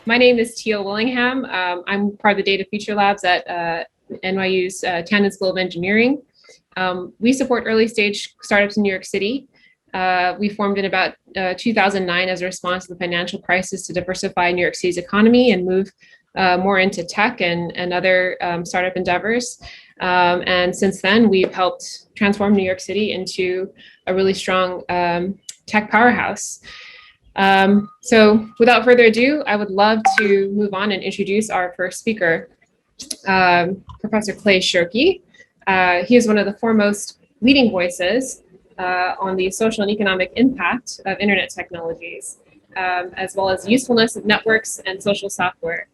My name is Teal Willingham. I'm part of the Data Future Labs at NYU's Tandon School of Engineering. We support early stage startups in New York City. We formed in about 2009 as a response to the financial crisis to diversify New York City's economy and move more into tech and other startup endeavors. And since then, we've helped transform New York City into a really strong tech powerhouse. So without further ado, I would love to move on and introduce our first speaker, Professor Clay Shirky. He is one of the foremost leading voices on the social and economic impact of internet technologies, as well as usefulness of networks and social software.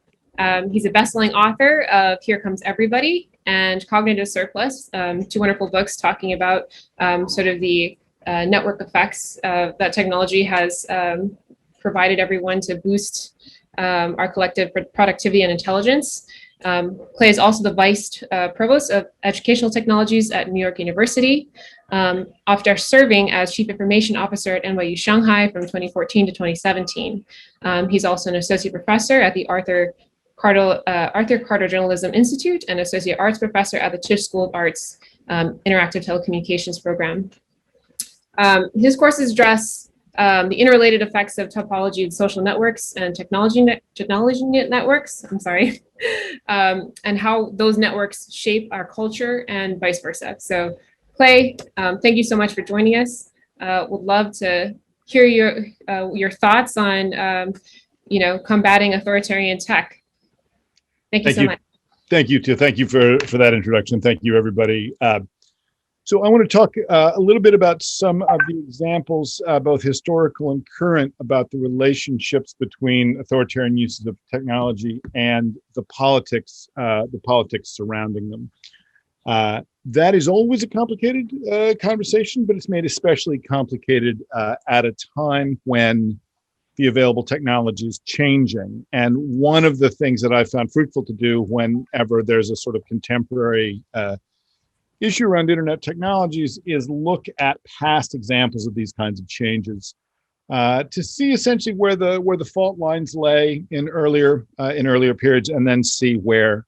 He's a best-selling author of Here Comes Everybody and Cognitive Surplus, two wonderful books talking about sort of the network effects that technology has provided everyone to boost our collective productivity and intelligence. Clay is also the Vice Provost of Educational Technologies at New York University, after serving as Chief Information Officer at NYU Shanghai from 2014 to 2017. He's also an Associate Professor at the Arthur Carter Journalism Institute and Associate Arts Professor at the Tisch School of Arts Interactive Telecommunications Program. His courses address the interrelated effects of topology of social networks and technology networks, and how those networks shape our culture and vice versa. So Clay, thank you so much for joining us. Would love to hear your thoughts on combating authoritarian tech. Thank you so much. Thank you, too. Thank you for that introduction. Thank you, everybody. So I want to talk a little bit about some of the examples, both historical and current, about the relationships between authoritarian uses of technology and the politics surrounding them. That is always a complicated conversation, but it's made especially complicated at a time when the available technology is changing. And one of the things that I found fruitful to do whenever there's a sort of contemporary issue around internet technologies is look at past examples of these kinds of changes to see essentially where the fault lines lay in earlier periods, and then see where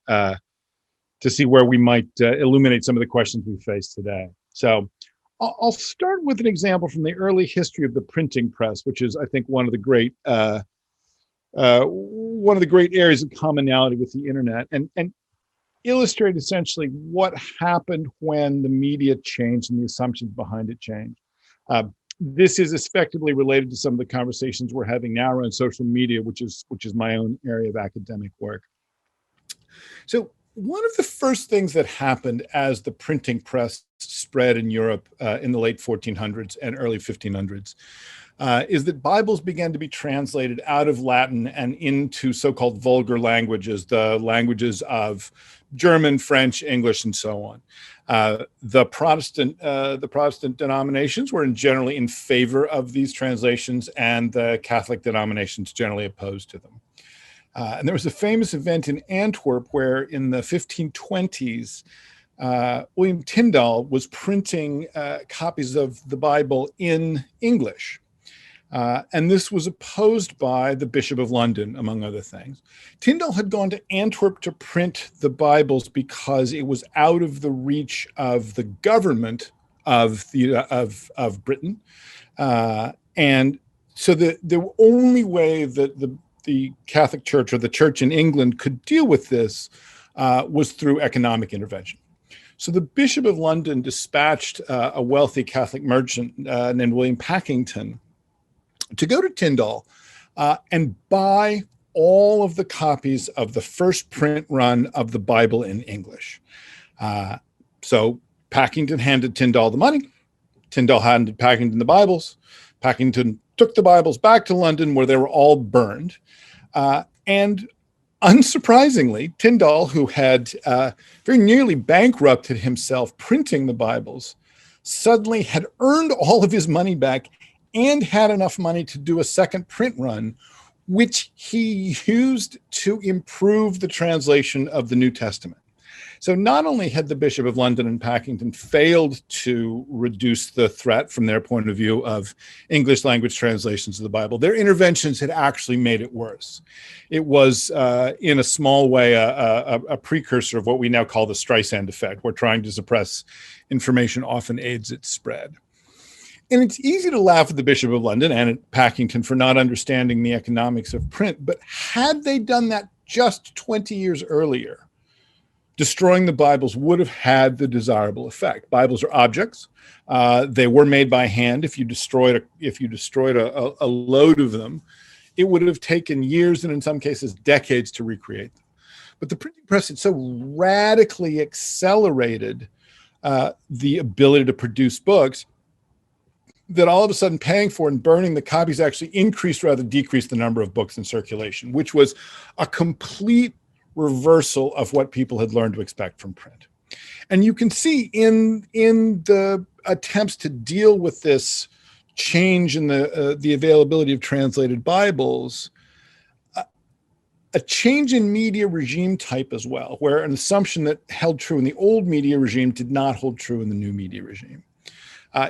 we might illuminate some of the questions we face today. So I'll start with an example from the early history of the printing press, which is, I think, one of the great areas of commonality with the internet, and illustrate essentially what happened when the media changed and the assumptions behind it changed. This is effectively related to some of the conversations we're having now around social media, which is my own area of academic work. So one of the first things that happened as the printing press spread in Europe in the late 1400s and early 1500s is that Bibles began to be translated out of Latin and into so-called vulgar languages, the languages of German, French, English, and so on. The Protestant denominations were generally in favor of these translations, and the Catholic denominations generally opposed to them. And there was a famous event in Antwerp where in the 1520s, William Tyndale was printing copies of the Bible in English. And this was opposed by the Bishop of London, among other things. Tyndale had gone to Antwerp to print the Bibles because it was out of the reach of the government of Britain. And so the only way that the Catholic Church or the Church in England could deal with this was through economic intervention. So the Bishop of London dispatched a wealthy Catholic merchant named William Packington to go to Tyndale and buy all of the copies of the first print run of the Bible in English. So Packington handed Tyndale the money. Tyndale handed Packington the Bibles. Packington took the Bibles back to London, where they were all burned. And unsurprisingly, Tyndale, who had very nearly bankrupted himself printing the Bibles, suddenly had earned all of his money back and had enough money to do a second print run, which he used to improve the translation of the New Testament. So not only had the Bishop of London and Packington failed to reduce the threat from their point of view of English language translations of the Bible, their interventions had actually made it worse. It was, in a small way, a precursor of what we now call the Streisand effect, where trying to suppress information often aids its spread. And it's easy to laugh at the Bishop of London and at Packington for not understanding the economics of print, but had they done that just 20 years earlier, destroying the Bibles would have had the desirable effect. Bibles are objects. They were made by hand. If you destroyed a load of them, it would have taken years and in some cases decades to recreate them. But the printing press had so radically accelerated the ability to produce books that all of a sudden paying for and burning the copies actually increased rather than decreased the number of books in circulation, which was a complete reversal of what people had learned to expect from print. And you can see in the attempts to deal with this change in the availability of translated Bibles, a change in media regime type as well, where an assumption that held true in the old media regime did not hold true in the new media regime.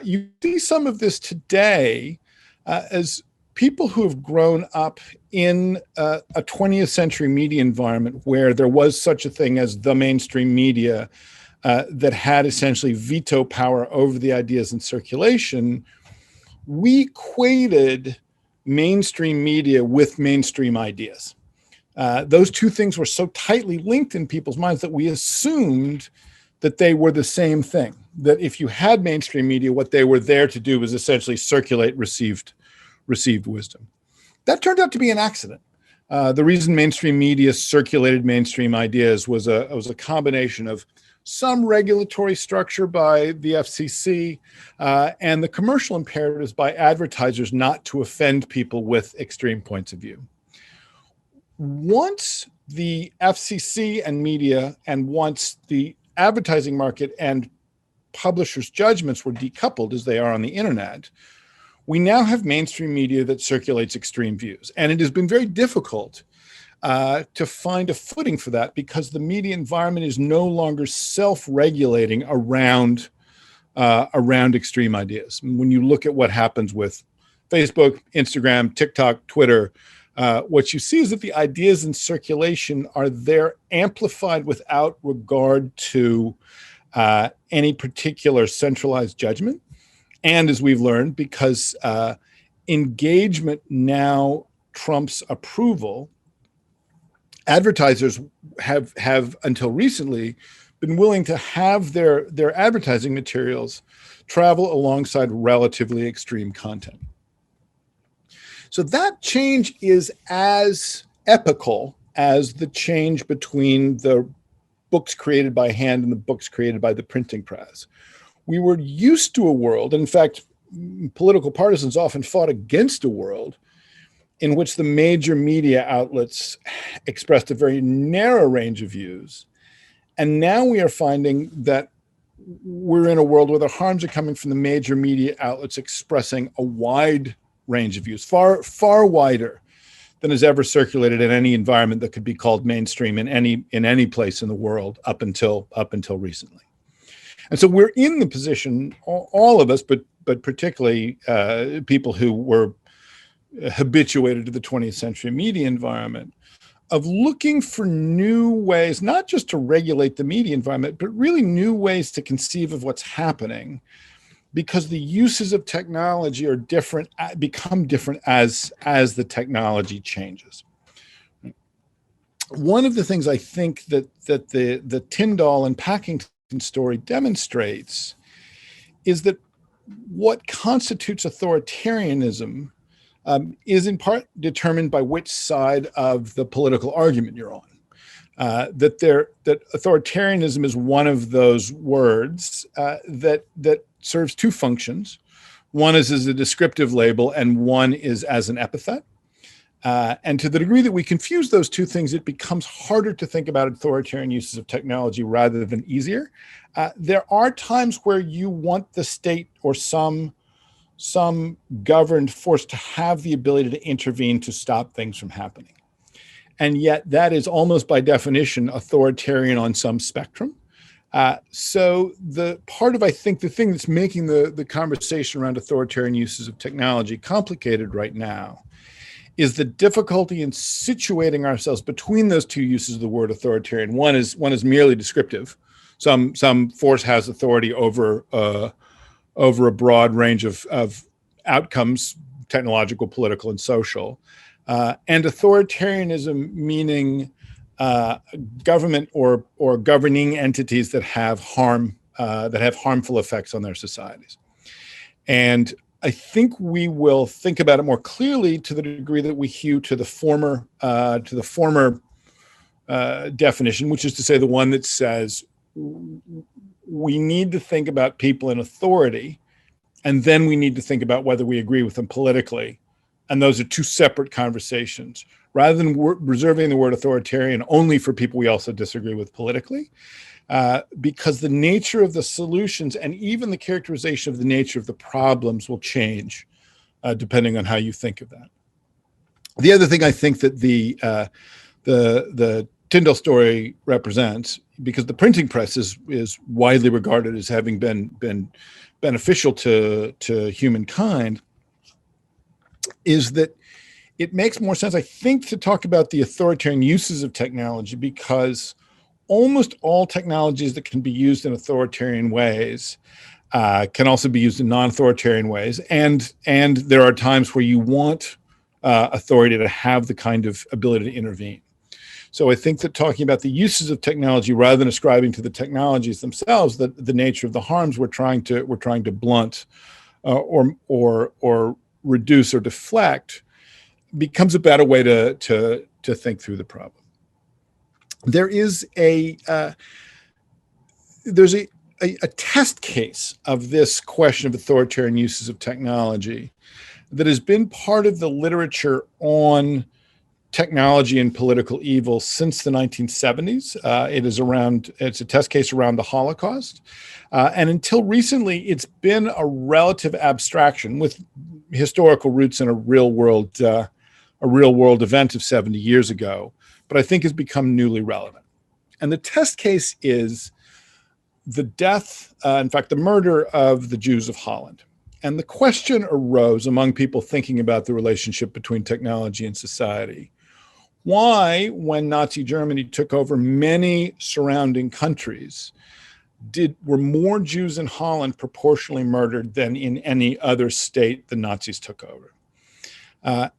You see some of this today as people who have grown up in a 20th century media environment where there was such a thing as the mainstream media that had essentially veto power over the ideas in circulation. We equated mainstream media with mainstream ideas. Those two things were so tightly linked in people's minds that we assumed that they were the same thing, that if you had mainstream media, what they were there to do was essentially circulate received wisdom. That turned out to be an accident. The reason mainstream media circulated mainstream ideas was a combination of some regulatory structure by the FCC and the commercial imperatives by advertisers not to offend people with extreme points of view. Once the FCC and media and once the advertising market and publishers' judgments were decoupled as they are on the internet, we now have mainstream media that circulates extreme views. And it has been very difficult to find a footing for that because the media environment is no longer self-regulating around extreme ideas. When you look at what happens with Facebook, Instagram, TikTok, Twitter, what you see is that the ideas in circulation are there amplified without regard to any particular centralized judgment. And as we've learned, because engagement now trumps approval, advertisers have until recently been willing to have their advertising materials travel alongside relatively extreme content. So that change is as epical as the change between the books created by hand and the books created by the printing press. We were used to a world, in fact, political partisans often fought against a world in which the major media outlets expressed a very narrow range of views. And now we are finding that we're in a world where the harms are coming from the major media outlets expressing a wide range of views, far wider than has ever circulated in any environment that could be called mainstream in any place in the world up until recently. And so we're in the position, all of us, but particularly people who were habituated to the 20th century media environment, of looking for new ways, not just to regulate the media environment, but really new ways to conceive of what's happening, because the uses of technology are different, become different as the technology changes. One of the things I think that the Tandon and Packington story demonstrates is that what constitutes authoritarianism is in part determined by which side of the political argument you're on. That authoritarianism is one of those words that serves two functions. One is as a descriptive label and one is as an epithet. And to the degree that we confuse those two things, it becomes harder to think about authoritarian uses of technology rather than easier. There are times where you want the state or some governed force to have the ability to intervene to stop things from happening. And yet that is almost by definition authoritarian on some spectrum. So I think the thing that's making the conversation around authoritarian uses of technology complicated right now is the difficulty in situating ourselves between those two uses of the word authoritarian. One is merely descriptive. Some force has authority over a broad range of outcomes, technological, political, and social. And authoritarianism meaning government or governing entities that have harmful effects on their societies. And I think we will think about it more clearly to the degree that we hew to the former definition, which is to say the one that says we need to think about people in authority, and then we need to think about whether we agree with them politically. And those are two separate conversations. Rather than reserving the word authoritarian only for people we also disagree with politically, because the nature of the solutions and even the characterization of the nature of the problems will change depending on how you think of that. The other thing I think that the Tyndall story represents, because the printing press is widely regarded as having been beneficial to humankind, is that it makes more sense, I think, to talk about the authoritarian uses of technology, because almost all technologies that can be used in authoritarian ways can also be used in non-authoritarian ways. And there are times where you want authority to have the kind of ability to intervene. So I think that talking about the uses of technology rather than ascribing to the technologies themselves the nature of the harms we're trying to blunt or reduce or deflect becomes a better way to think through the problem. There is there's a test case of this question of authoritarian uses of technology that has been part of the literature on technology and political evil since the 1970s. It's a test case around the Holocaust. And until recently, it's been a relative abstraction with historical roots in a real world event of 70 years ago, but I think has become newly relevant. And the test case is the death, in fact, the murder of the Jews of Holland. And the question arose among people thinking about the relationship between technology and society. Why, when Nazi Germany took over many surrounding countries, were more Jews in Holland proportionally murdered than in any other state the Nazis took over?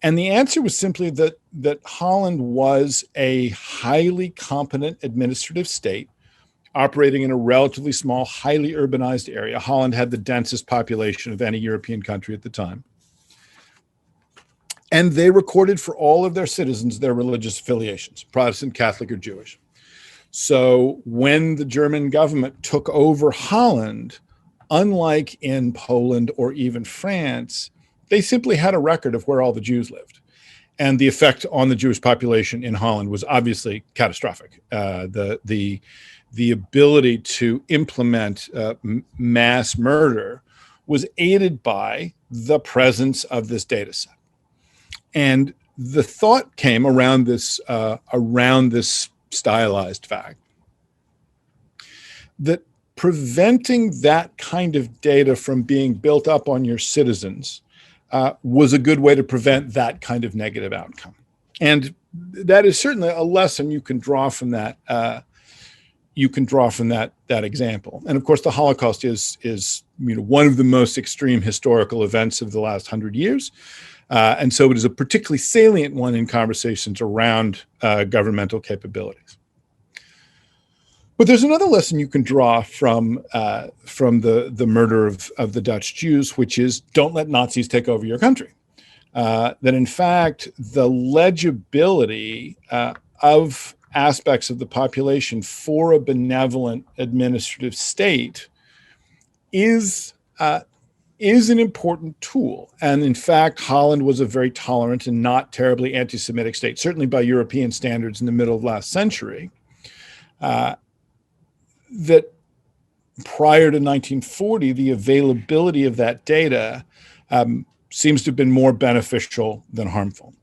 And the answer was simply that Holland was a highly competent administrative state operating in a relatively small, highly urbanized area. Holland had the densest population of any European country at the time. And they recorded for all of their citizens their religious affiliations, Protestant, Catholic, or Jewish. So when the German government took over Holland, unlike in Poland or even France, they simply had a record of where all the Jews lived. And the effect on the Jewish population in Holland was obviously catastrophic. The ability to implement mass murder was aided by the presence of this data set. And the thought came around this stylized fact that preventing that kind of data from being built up on your citizens was a good way to prevent that kind of negative outcome. And that is certainly a lesson you can draw from that. That example. And of course, the Holocaust is one of the most extreme historical events of the last 100 years. And so it is a particularly salient one in conversations around governmental capabilities. But there's another lesson you can draw from the murder of the Dutch Jews, which is don't let Nazis take over your country. That in fact, the legibility of aspects of the population for a benevolent administrative state is an important tool. And in fact, Holland was a very tolerant and not terribly anti-Semitic state, certainly by European standards in the middle of last century. That prior to 1940, the availability of that data seems to have been more beneficial than harmful.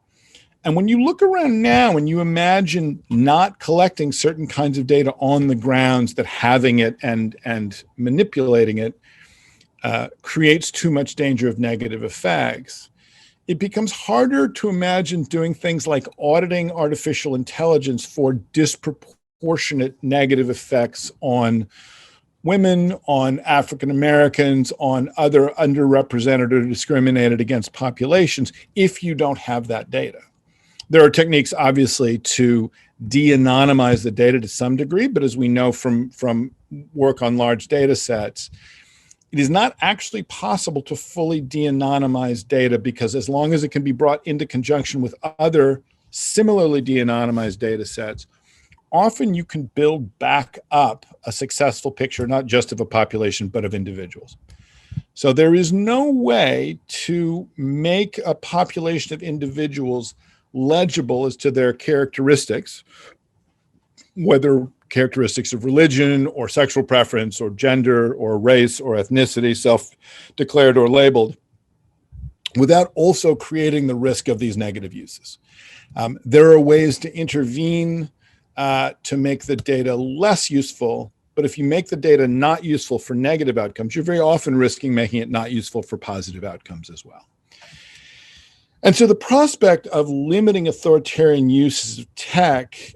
And when you look around now and you imagine not collecting certain kinds of data on the grounds that having it and manipulating it creates too much danger of negative effects, it becomes harder to imagine doing things like auditing artificial intelligence for disproportionate negative effects on women, on African Americans, on other underrepresented or discriminated against populations if you don't have that data. There are techniques, obviously, to de-anonymize the data to some degree, but as we know from work on large data sets, it is not actually possible to fully de-anonymize data, because as long as it can be brought into conjunction with other similarly de-anonymized data sets, often you can build back up a successful picture, not just of a population, but of individuals. So there is no way to make a population of individuals legible as to their characteristics, whether characteristics of religion or sexual preference or gender or race or ethnicity, self-declared or labeled, without also creating the risk of these negative uses. There are ways to intervene to make the data less useful, but if you make the data not useful for negative outcomes, you're very often risking making it not useful for positive outcomes as well. And so the prospect of limiting authoritarian uses of tech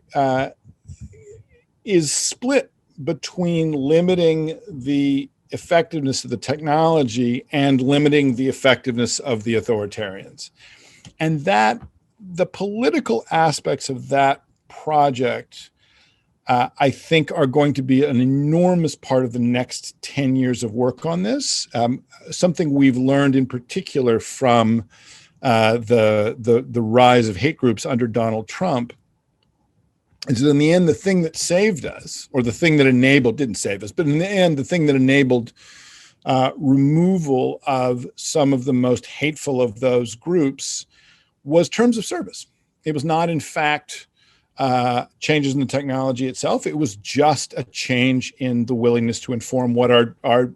is split between limiting the effectiveness of the technology and limiting the effectiveness of the authoritarians. And that the political aspects of that project, I think, are going to be an enormous part of the next 10 years of work on this. Something we've learned in particular from the rise of hate groups under Donald Trump is that in the end, the thing that saved us, or the thing that didn't save us, but in the end, the thing that enabled removal of some of the most hateful of those groups was terms of service. It was not, in fact, changes in the technology itself. It was just a change in the willingness to inform what are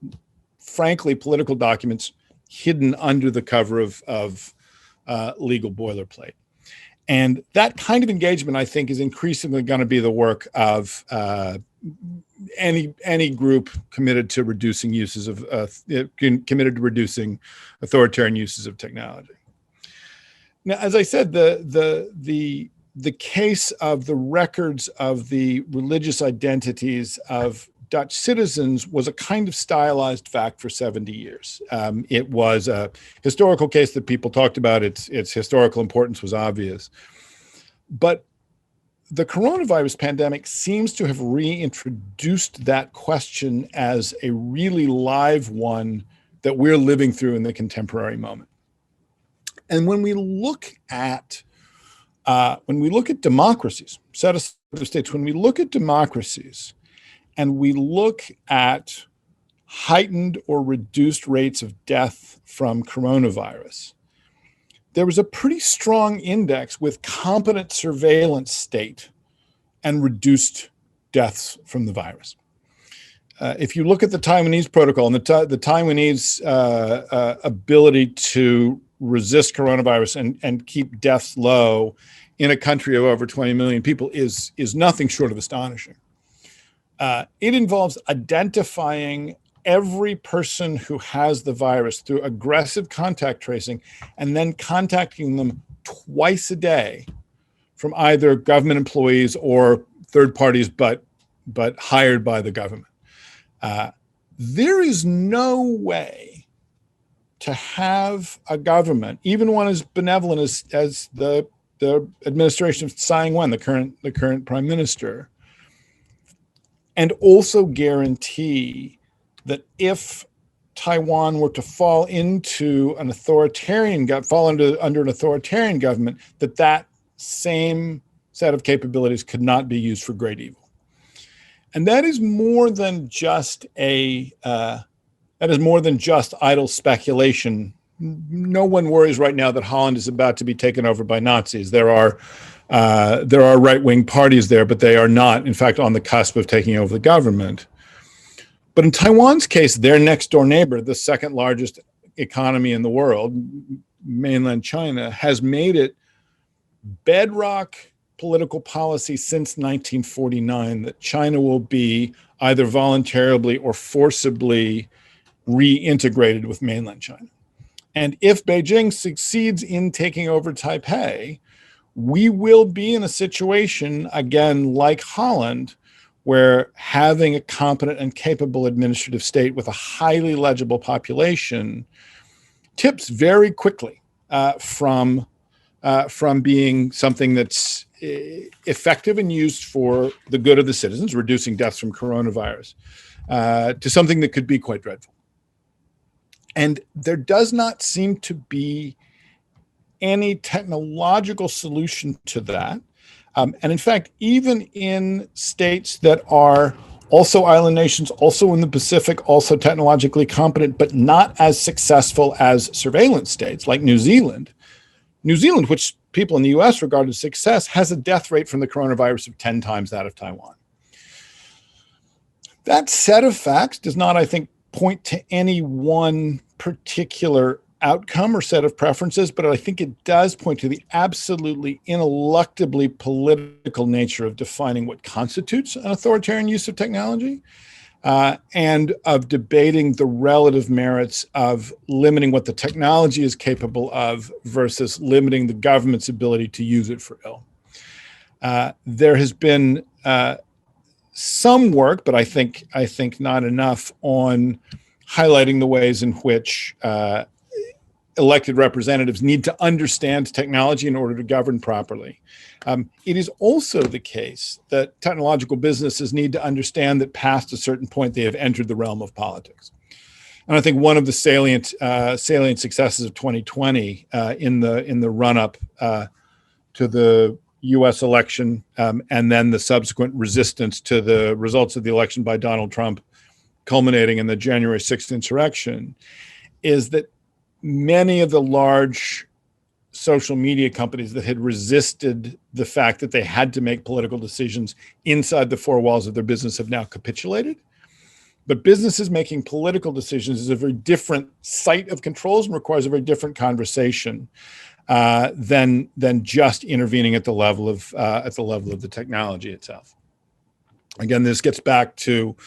frankly, political documents hidden under the cover of legal boilerplate. And that kind of engagement, I think, is increasingly going to be the work of any group committed to reducing authoritarian uses of technology. Now, as I said, the case of the records of the religious identities of Dutch citizens was a kind of stylized fact for 70 years. It was a historical case that people talked about. Its historical importance was obvious. But the coronavirus pandemic seems to have reintroduced that question as a really live one that we're living through in the contemporary moment. And when we look at democracies, set aside the states, when we look at democracies, and we look at heightened or reduced rates of death from coronavirus, there was a pretty strong index with competent surveillance state and reduced deaths from the virus. If you look at the Taiwanese protocol and the Taiwanese ability to resist coronavirus and keep deaths low in a country of over 20 million people is nothing short of astonishing. It involves identifying every person who has the virus through aggressive contact tracing and then contacting them twice a day from either government employees or third parties, but hired by the government. There is no way to have a government, even one as benevolent as the administration of Tsai Ing-wen, the current prime minister, and also guarantee that if Taiwan were to fall into an authoritarian, under an authoritarian government, that same set of capabilities could not be used for great evil. And that is more than just idle speculation. No one worries right now that Holland is about to be taken over by Nazis. There are right-wing parties there, but they are not, in fact, on the cusp of taking over the government. But in Taiwan's case, their next door neighbor, the second largest economy in the world, mainland China, has made it bedrock political policy since 1949 that China will be either voluntarily or forcibly reintegrated with mainland China. And if Beijing succeeds in taking over Taipei, we will be in a situation, again, like Holland, where having a competent and capable administrative state with a highly legible population tips very quickly from being something that's effective and used for the good of the citizens, reducing deaths from coronavirus, to something that could be quite dreadful. And there does not seem to be any technological solution to that. And in fact, even in states that are also island nations, also in the Pacific, also technologically competent, but not as successful as surveillance states like New Zealand, which people in the US regard as success, has a death rate from the coronavirus of 10 times that of Taiwan. That set of facts does not, I think, point to any one particular outcome or set of preferences, but I think it does point to the absolutely ineluctably political nature of defining what constitutes an authoritarian use of technology, and of debating the relative merits of limiting what the technology is capable of versus limiting the government's ability to use it for ill. There has been some work, but I think not enough, on highlighting the ways in which elected representatives need to understand technology in order to govern properly. It is also the case that technological businesses need to understand that past a certain point, they have entered the realm of politics. And I think one of the salient successes of 2020 in the run-up to the U.S. election, and then the subsequent resistance to the results of the election by Donald Trump, culminating in the January 6th insurrection, is that many of the large social media companies that had resisted the fact that they had to make political decisions inside the four walls of their business have now capitulated. But businesses making political decisions is a very different site of controls and requires a very different conversation than just intervening at the level of the technology itself. Again, this gets back to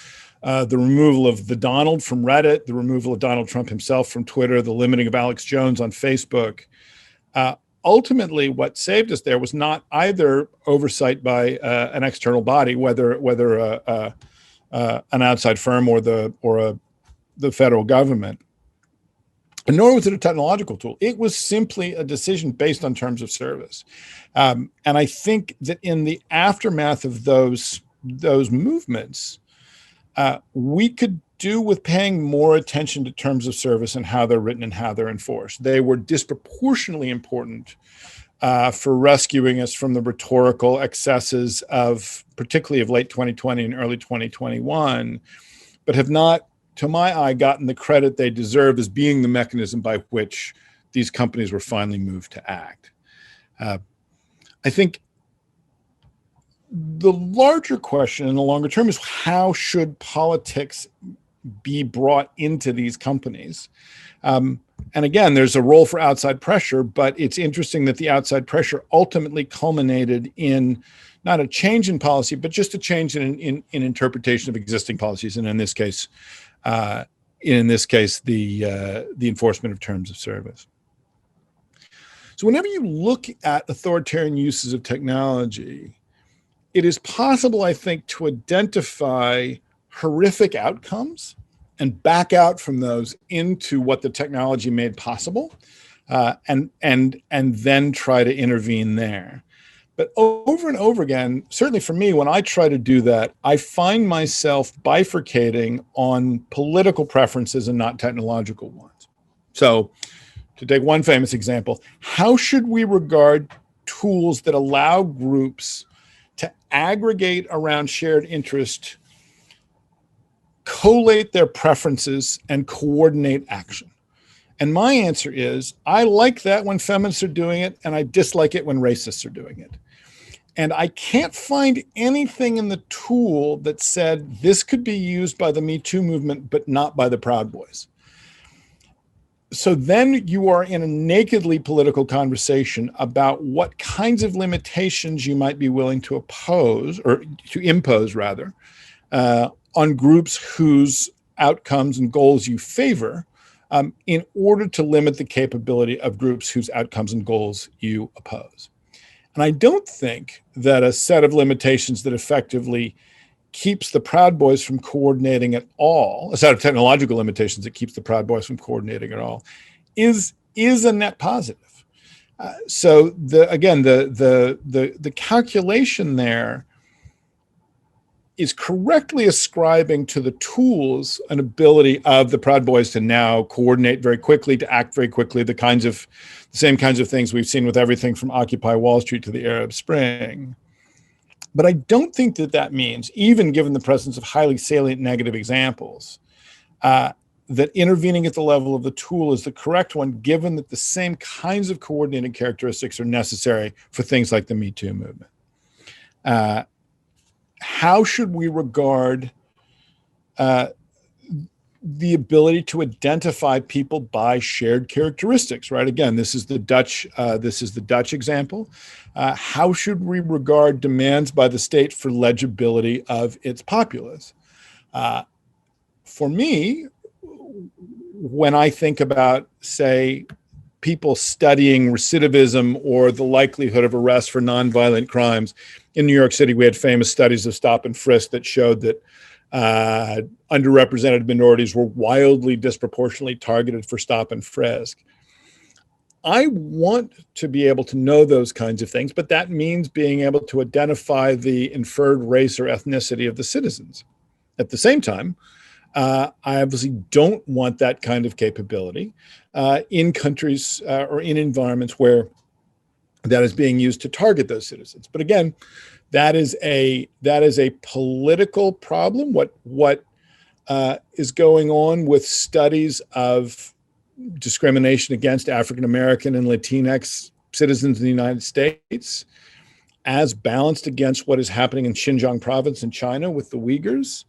the removal of the Donald from Reddit, the removal of Donald Trump himself from Twitter, the limiting of Alex Jones on Facebook. Ultimately, what saved us there was not either oversight by an external body, whether an outside firm or the federal government, nor was it a technological tool. It was simply a decision based on terms of service. And I think that in the aftermath of those movements, we could do with paying more attention to terms of service and how they're written and how they're enforced. They were disproportionately important for rescuing us from the rhetorical excesses of, particularly of late 2020 and early 2021, but have not, to my eye, gotten the credit they deserve as being the mechanism by which these companies were finally moved to act. I think the larger question in the longer term is, how should politics be brought into these companies? And again, there's a role for outside pressure, but it's interesting that the outside pressure ultimately culminated in not a change in policy, but just a change in interpretation of existing policies, and in this case, the enforcement of terms of service. So whenever you look at authoritarian uses of technology, it is possible, I think, to identify horrific outcomes and back out from those into what the technology made possible, and then try to intervene there. But over and over again, certainly for me, when I try to do that, I find myself bifurcating on political preferences and not technological ones. So to take one famous example, how should we regard tools that allow groups to aggregate around shared interest, collate their preferences, and coordinate action? And my answer is, I like that when feminists are doing it, and I dislike it when racists are doing it. And I can't find anything in the tool that said this could be used by the Me Too movement, but not by the Proud Boys. So then you are in a nakedly political conversation about what kinds of limitations you might be willing to oppose, or to impose rather, on groups whose outcomes and goals you favor, in order to limit the capability of groups whose outcomes and goals you oppose. And I don't think that a set of limitations that effectively keeps the Proud Boys from coordinating at all, a set of technological limitations that keeps the Proud Boys from coordinating at all, is a net positive. So the calculation there is correctly ascribing to the tools an ability of the Proud Boys to now coordinate very quickly, to act very quickly, the same kinds of things we've seen with everything from Occupy Wall Street to the Arab Spring. But I don't think that means, even given the presence of highly salient negative examples, that intervening at the level of the tool is the correct one, given that the same kinds of coordinating characteristics are necessary for things like the Me Too movement. How should we regard the ability to identify people by shared characteristics, right? Again, this is the Dutch example. How should we regard demands by the state for legibility of its populace? For me, when I think about, say, people studying recidivism or the likelihood of arrest for nonviolent crimes, in New York City, we had famous studies of stop and frisk that showed that underrepresented minorities were wildly disproportionately targeted for stop and frisk. I want to be able to know those kinds of things, but that means being able to identify the inferred race or ethnicity of the citizens. At the same time, I obviously don't want that kind of capability in countries or in environments where that is being used to target those citizens. But again, that is a political problem. What is going on with studies of discrimination against African American and Latinx citizens in the United States, as balanced against what is happening in Xinjiang province in China with the Uyghurs,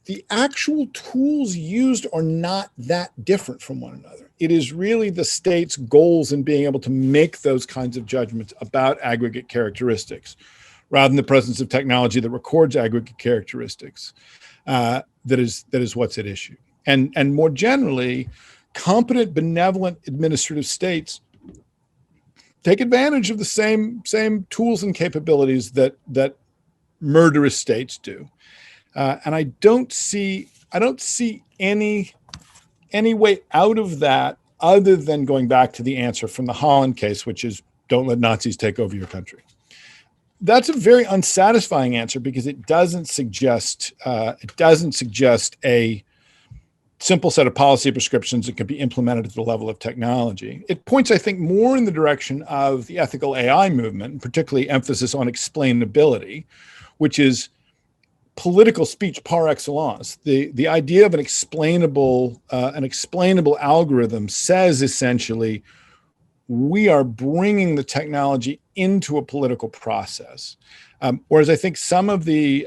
the actual tools used are not that different from one another. It is really the state's goals in being able to make those kinds of judgments about aggregate characteristics, rather than the presence of technology that records aggregate characteristics. That is what's at issue. And more generally, competent, benevolent administrative states take advantage of the same tools and capabilities that murderous states do. And I don't see any way out of that other than going back to the answer from the Holland case, which is don't let Nazis take over your country. That's a very unsatisfying answer because it doesn't suggest a simple set of policy prescriptions that can be implemented at the level of technology. It points, I think, more in the direction of the ethical AI movement, and particularly emphasis on explainability, which is political speech par excellence. The idea of an explainable algorithm says essentially we are bringing the technology into a political process. Whereas I think some of the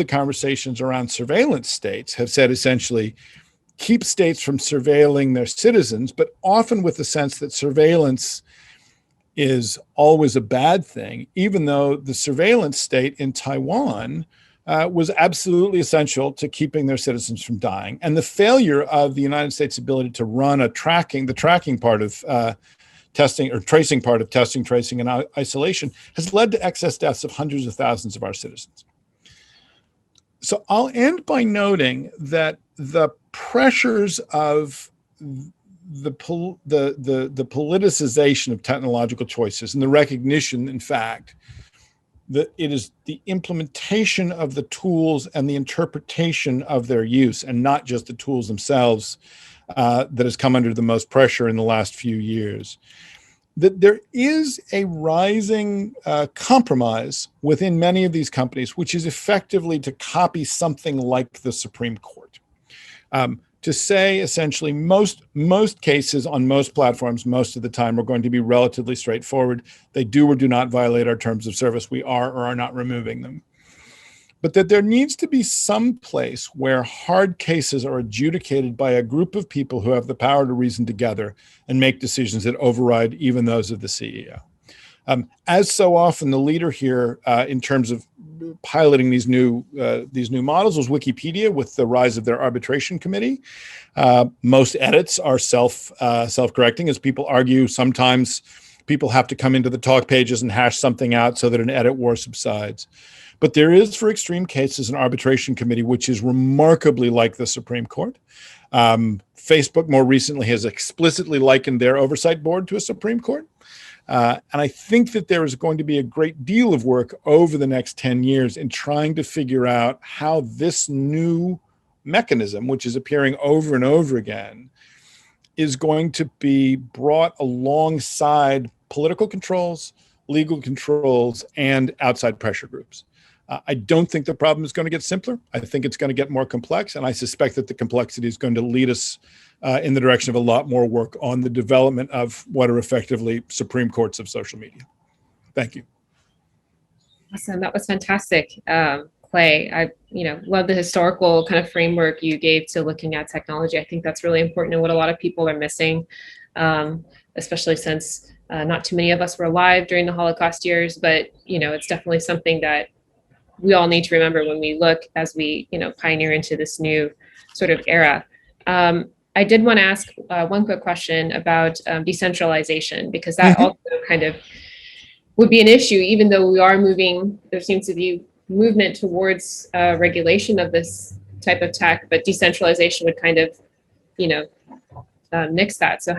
conversations around surveillance states have said essentially keep states from surveilling their citizens, but often with the sense that surveillance is always a bad thing, even though the surveillance state in Taiwan was absolutely essential to keeping their citizens from dying. And the failure of the United States' ability to run the tracking part of testing or tracing part of testing, tracing, and isolation has led to excess deaths of hundreds of thousands of our citizens. So I'll end by noting that the pressures of the politicization of technological choices and the recognition, in fact, that it is the implementation of the tools and the interpretation of their use, and not just the tools themselves, that has come under the most pressure in the last few years. That there is a rising compromise within many of these companies, which is effectively to copy something like the Supreme Court. To say essentially most cases on most platforms most of the time are going to be relatively straightforward. They do or do not violate our terms of service. We are or are not removing them. but that there needs to be some place where hard cases are adjudicated by a group of people who have the power to reason together and make decisions that override even those of the CEO. As so often, the leader here in terms of piloting these new models was Wikipedia with the rise of their arbitration committee. Most edits are self-correcting, as people argue. Sometimes people have to come into the talk pages and hash something out so that an edit war subsides. But there is, for extreme cases, an arbitration committee, which is remarkably like the Supreme Court. Facebook more recently has explicitly likened their oversight board to a Supreme Court. And I think that there is going to be a great deal of work over the next 10 years in trying to figure out how this new mechanism, which is appearing over and over again, is going to be brought alongside political controls, legal controls, and outside pressure groups. I don't think the problem is going to get simpler. I think it's going to get more complex, and I suspect that the complexity is going to lead us in the direction of a lot more work on the development of what are effectively Supreme Courts of social media. Thank you. Awesome. That was fantastic, Clay. I love the historical kind of framework you gave to looking at technology. I think that's really important and what a lot of people are missing, especially since not too many of us were alive during the Holocaust years, but it's definitely something that we all need to remember when we look as we pioneer into this new sort of era. I did want to ask one quick question about decentralization, because that also kind of would be an issue, even though we are moving, there seems to be movement towards regulation of this type of tech, but decentralization would kind of, nix that. So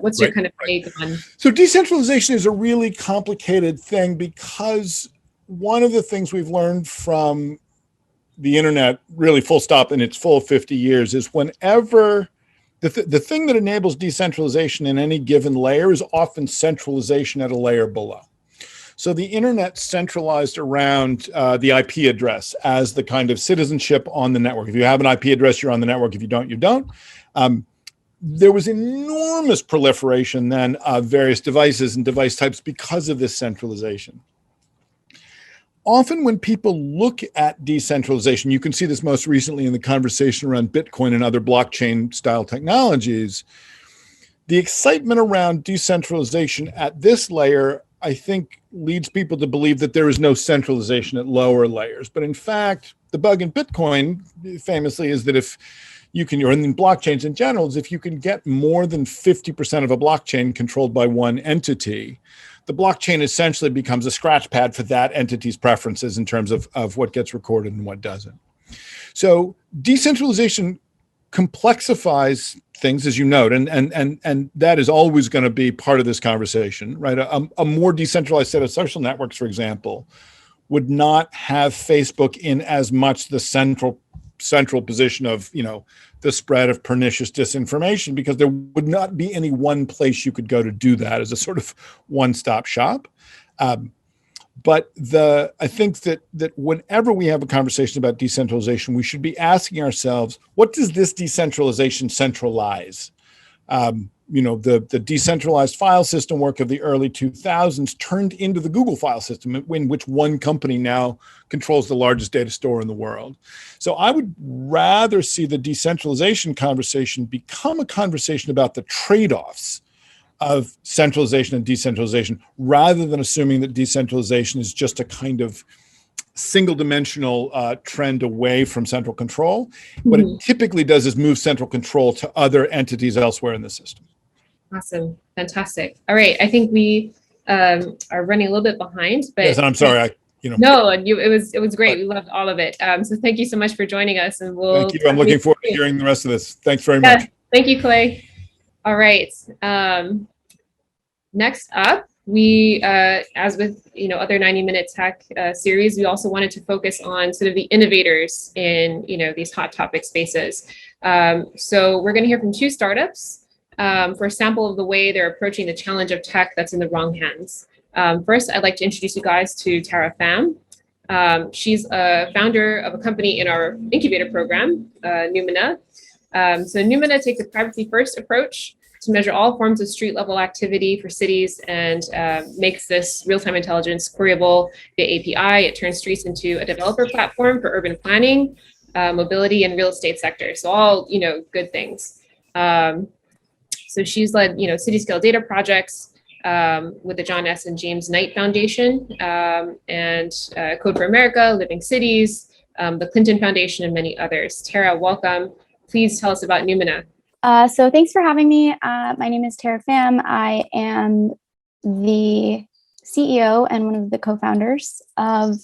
what's your kind of take on? So decentralization is a really complicated thing, because one of the things we've learned from the internet, really full stop in its full 50 years, is whenever the thing that enables decentralization in any given layer is often centralization at a layer below. So the internet centralized around the IP address as the kind of citizenship on the network. If you have an IP address, you're on the network. If you don't, you don't. There was enormous proliferation then of various devices and device types because of this centralization. Often when people look at decentralization, you can see this most recently in the conversation around Bitcoin and other blockchain style technologies, the excitement around decentralization at this layer, I think, leads people to believe that there is no centralization at lower layers. But in fact, the bug in Bitcoin famously is that if you can, or in blockchains in general, is if you can get more than 50% of a blockchain controlled by one entity, the blockchain essentially becomes a scratch pad for that entity's preferences in terms of what gets recorded and what doesn't. So decentralization complexifies things, as you note, and that is always going to be part of this conversation, right? A more decentralized set of social networks, for example, would not have Facebook in as much the central position of, the spread of pernicious disinformation, because there would not be any one place you could go to do that as a sort of one-stop shop. But I think that whenever we have a conversation about decentralization, we should be asking ourselves, what does this decentralization centralize? The decentralized file system work of the early 2000s turned into the Google file system, in which one company now controls the largest data store in the world. So I would rather see the decentralization conversation become a conversation about the trade-offs of centralization and decentralization, rather than assuming that decentralization is just a kind of single-dimensional trend away from central control. What it typically does is move central control to other entities elsewhere in the system. Awesome. Fantastic. All right. I think we are running a little bit behind, but yes, and I'm sorry. No, and it was great. We loved all of it. So thank you so much for joining us, and thank you. I'm looking forward to hearing the rest of this. Thanks very much. Thank you, Clay. All right. Next up, we, as with other 90-minute tech series, we also wanted to focus on sort of the innovators in these hot topic spaces. So we're going to hear from two startups for a sample of the way they're approaching the challenge of tech that's in the wrong hands. First, I'd like to introduce you guys to Tara Pham. She's a founder of a company in our incubator program, Numina. So Numina takes a privacy-first approach to measure all forms of street level activity for cities and makes this real-time intelligence queryable via API. It turns streets into a developer platform for urban planning, mobility, and real estate sectors. So all, good things. So she's led, city scale data projects with the John S. and James Knight Foundation and Code for America, Living Cities, the Clinton Foundation, and many others. Tara, welcome. Please tell us about Numina. So thanks for having me. My name is Tara Pham. I am the CEO and one of the co-founders of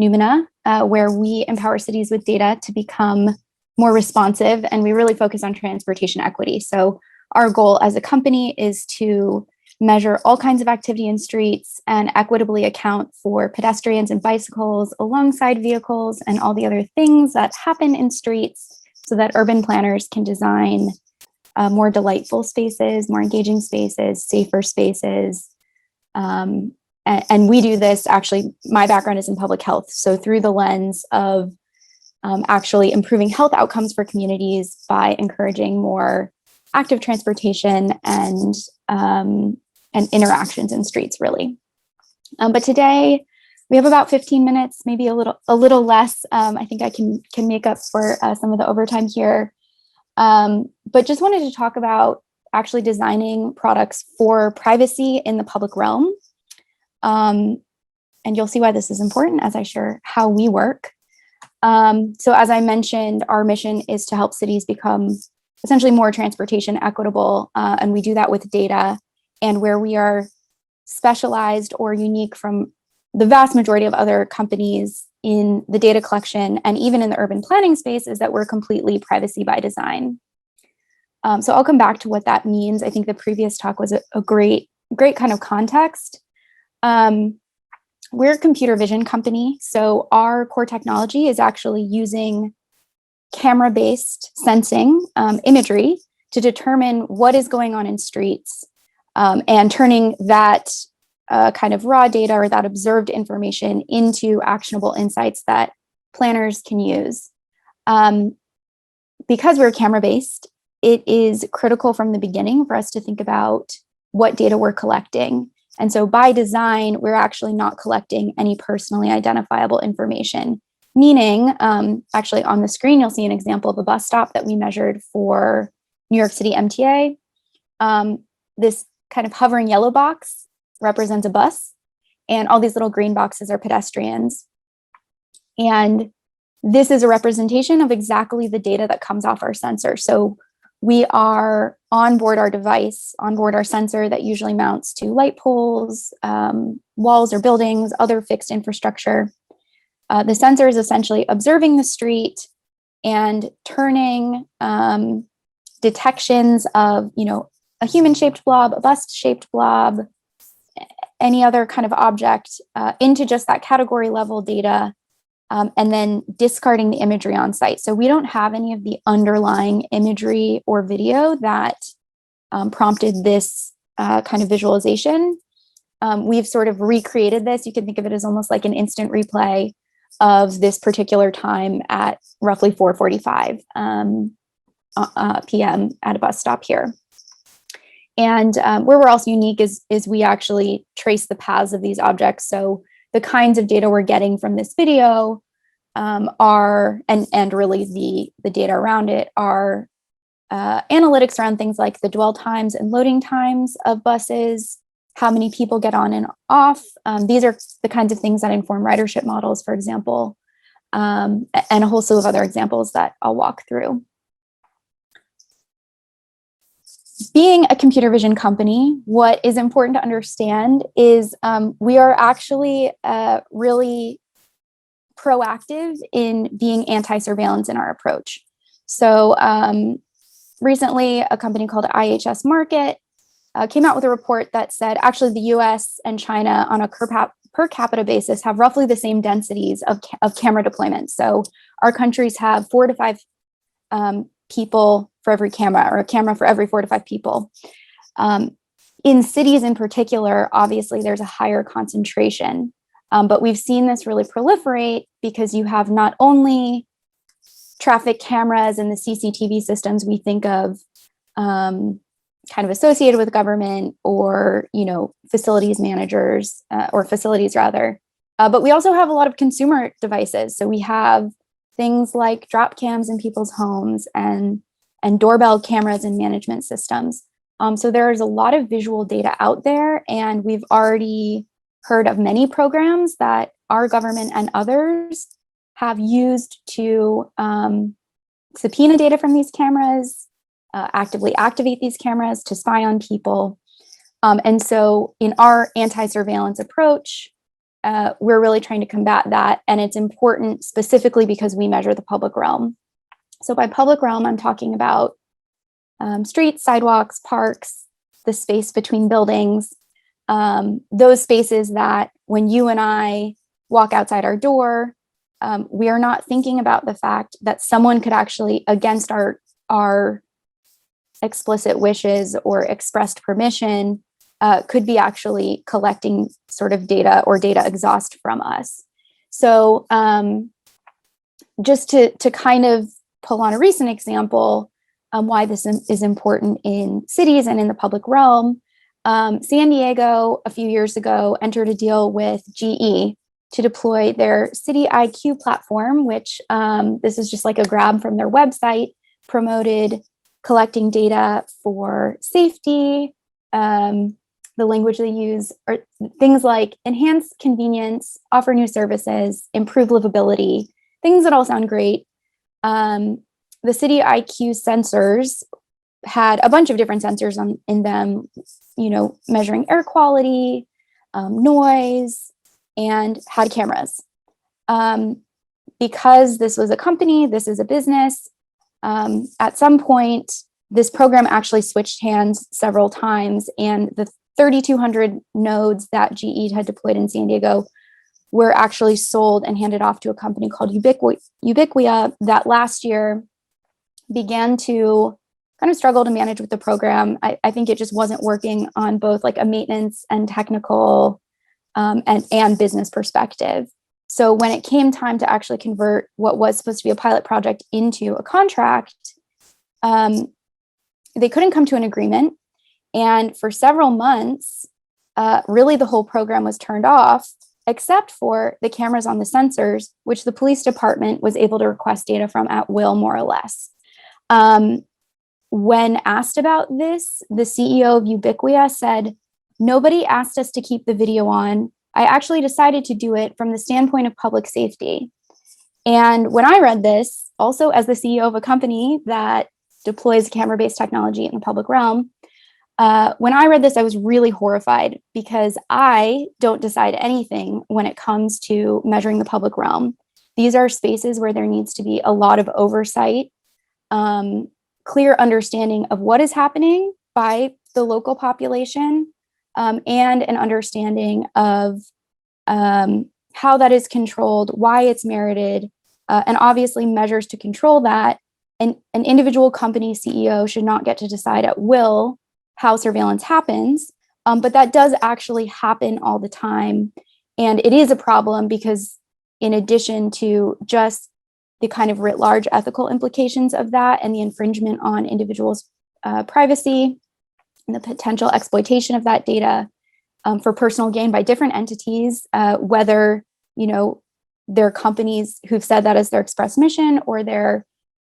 Numina, where we empower cities with data to become more responsive, and we really focus on transportation equity. So our goal as a company is to measure all kinds of activity in streets and equitably account for pedestrians and bicycles alongside vehicles and all the other things that happen in streets so that urban planners can design more delightful spaces, more engaging spaces, safer spaces. And we do this, actually, my background is in public health. So through the lens of actually improving health outcomes for communities by encouraging more active transportation and interactions in streets, really. But today we have about 15 minutes, maybe a little less. I think I can make up for some of the overtime here. But just wanted to talk about actually designing products for privacy in the public realm. And you'll see why this is important as I share how we work. So as I mentioned, our mission is to help cities become essentially more transportation equitable. And we do that with data, and where we are specialized or unique from the vast majority of other companies in the data collection and even in the urban planning space is that we're completely privacy by design. So I'll come back to what that means. I think the previous talk was a great kind of context. We're a computer vision company. So our core technology is actually using camera-based sensing imagery to determine what is going on in streets and turning that kind of raw data or that observed information into actionable insights that planners can use. Because we're camera-based, it is critical from the beginning for us to think about what data we're collecting. And so by design, we're actually not collecting any personally identifiable information. Meaning, actually on the screen, you'll see an example of a bus stop that we measured for New York City MTA. This kind of hovering yellow box represents a bus, and all these little green boxes are pedestrians. And this is a representation of exactly the data that comes off our sensor. So we are on board our device, on board our sensor that usually mounts to light poles, walls or buildings, other fixed infrastructure. The sensor is essentially observing the street and turning detections of, a human-shaped blob, a bus-shaped blob, any other kind of object into just that category level data, and then discarding the imagery on site. So we don't have any of the underlying imagery or video that prompted this kind of visualization. We've sort of recreated this. You can think of it as almost like an instant replay of this particular time at roughly 4:45 p.m. at a bus stop here. And where we're also unique is we actually trace the paths of these objects. So the kinds of data we're getting from this video are, and really the data around it are analytics around things like the dwell times and loading times of buses, how many people get on and off. These are the kinds of things that inform ridership models, for example, and a whole slew of other examples that I'll walk through. Being a computer vision company, what is important to understand is we are actually really proactive in being anti-surveillance in our approach. So recently, a company called IHS Markit came out with a report that said actually the US and China on a per capita basis have roughly the same densities of camera deployment. So our countries have 4 to 5 people for every camera, or a camera for every 4 to 5 people. In cities in particular, obviously there's a higher concentration, but we've seen this really proliferate because you have not only traffic cameras and the CCTV systems we think of kind of associated with government or, facilities managers or facilities rather. But we also have a lot of consumer devices. So we have things like drop cams in people's homes and doorbell cameras and management systems. So there's a lot of visual data out there, and we've already heard of many programs that our government and others have used to subpoena data from these cameras, actively activate these cameras to spy on people. And so in our anti-surveillance approach, we're really trying to combat that. And it's important specifically because we measure the public realm. So by public realm, I'm talking about streets, sidewalks, parks, the space between buildings, those spaces that when you and I walk outside our door, we are not thinking about the fact that someone could actually, against our explicit wishes or expressed permission, could be actually collecting sort of data or data exhaust from us. So just to kind of pull on a recent example, why this is important in cities and in the public realm, San Diego a few years ago entered a deal with GE to deploy their City IQ platform, which this is just like a grab from their website, promoted collecting data for safety. The language they use are things like enhance convenience, offer new services, improve livability, things that all sound great. The City IQ sensors had a bunch of different sensors in them, measuring air quality, noise, and had cameras. Because this was a company, this is a business, at some point, this program actually switched hands several times, and the 3,200 nodes that GE had deployed in San Diego were actually sold and handed off to a company called Ubiquia that last year began to kind of struggle to manage with the program. I think it just wasn't working on both like a maintenance and technical and business perspective. So when it came time to actually convert what was supposed to be a pilot project into a contract, they couldn't come to an agreement. And for several months, really the whole program was turned off, except for the cameras on the sensors, which the police department was able to request data from at will, more or less. When asked about this, the CEO of Ubiquia said, "Nobody asked us to keep the video on. I actually decided to do it from the standpoint of public safety." And when I read this, also as the CEO of a company that deploys camera-based technology in the public realm, when I read this, I was really horrified because I don't decide anything when it comes to measuring the public realm. These are spaces where there needs to be a lot of oversight, clear understanding of what is happening by the local population, and an understanding of how that is controlled, why it's merited, and obviously measures to control that. An individual company CEO should not get to decide at will how surveillance happens, but that does actually happen all the time. And it is a problem because in addition to just the kind of writ large ethical implications of that and the infringement on individuals' privacy and the potential exploitation of that data for personal gain by different entities, whether, they're companies who've said that as their express mission or they're,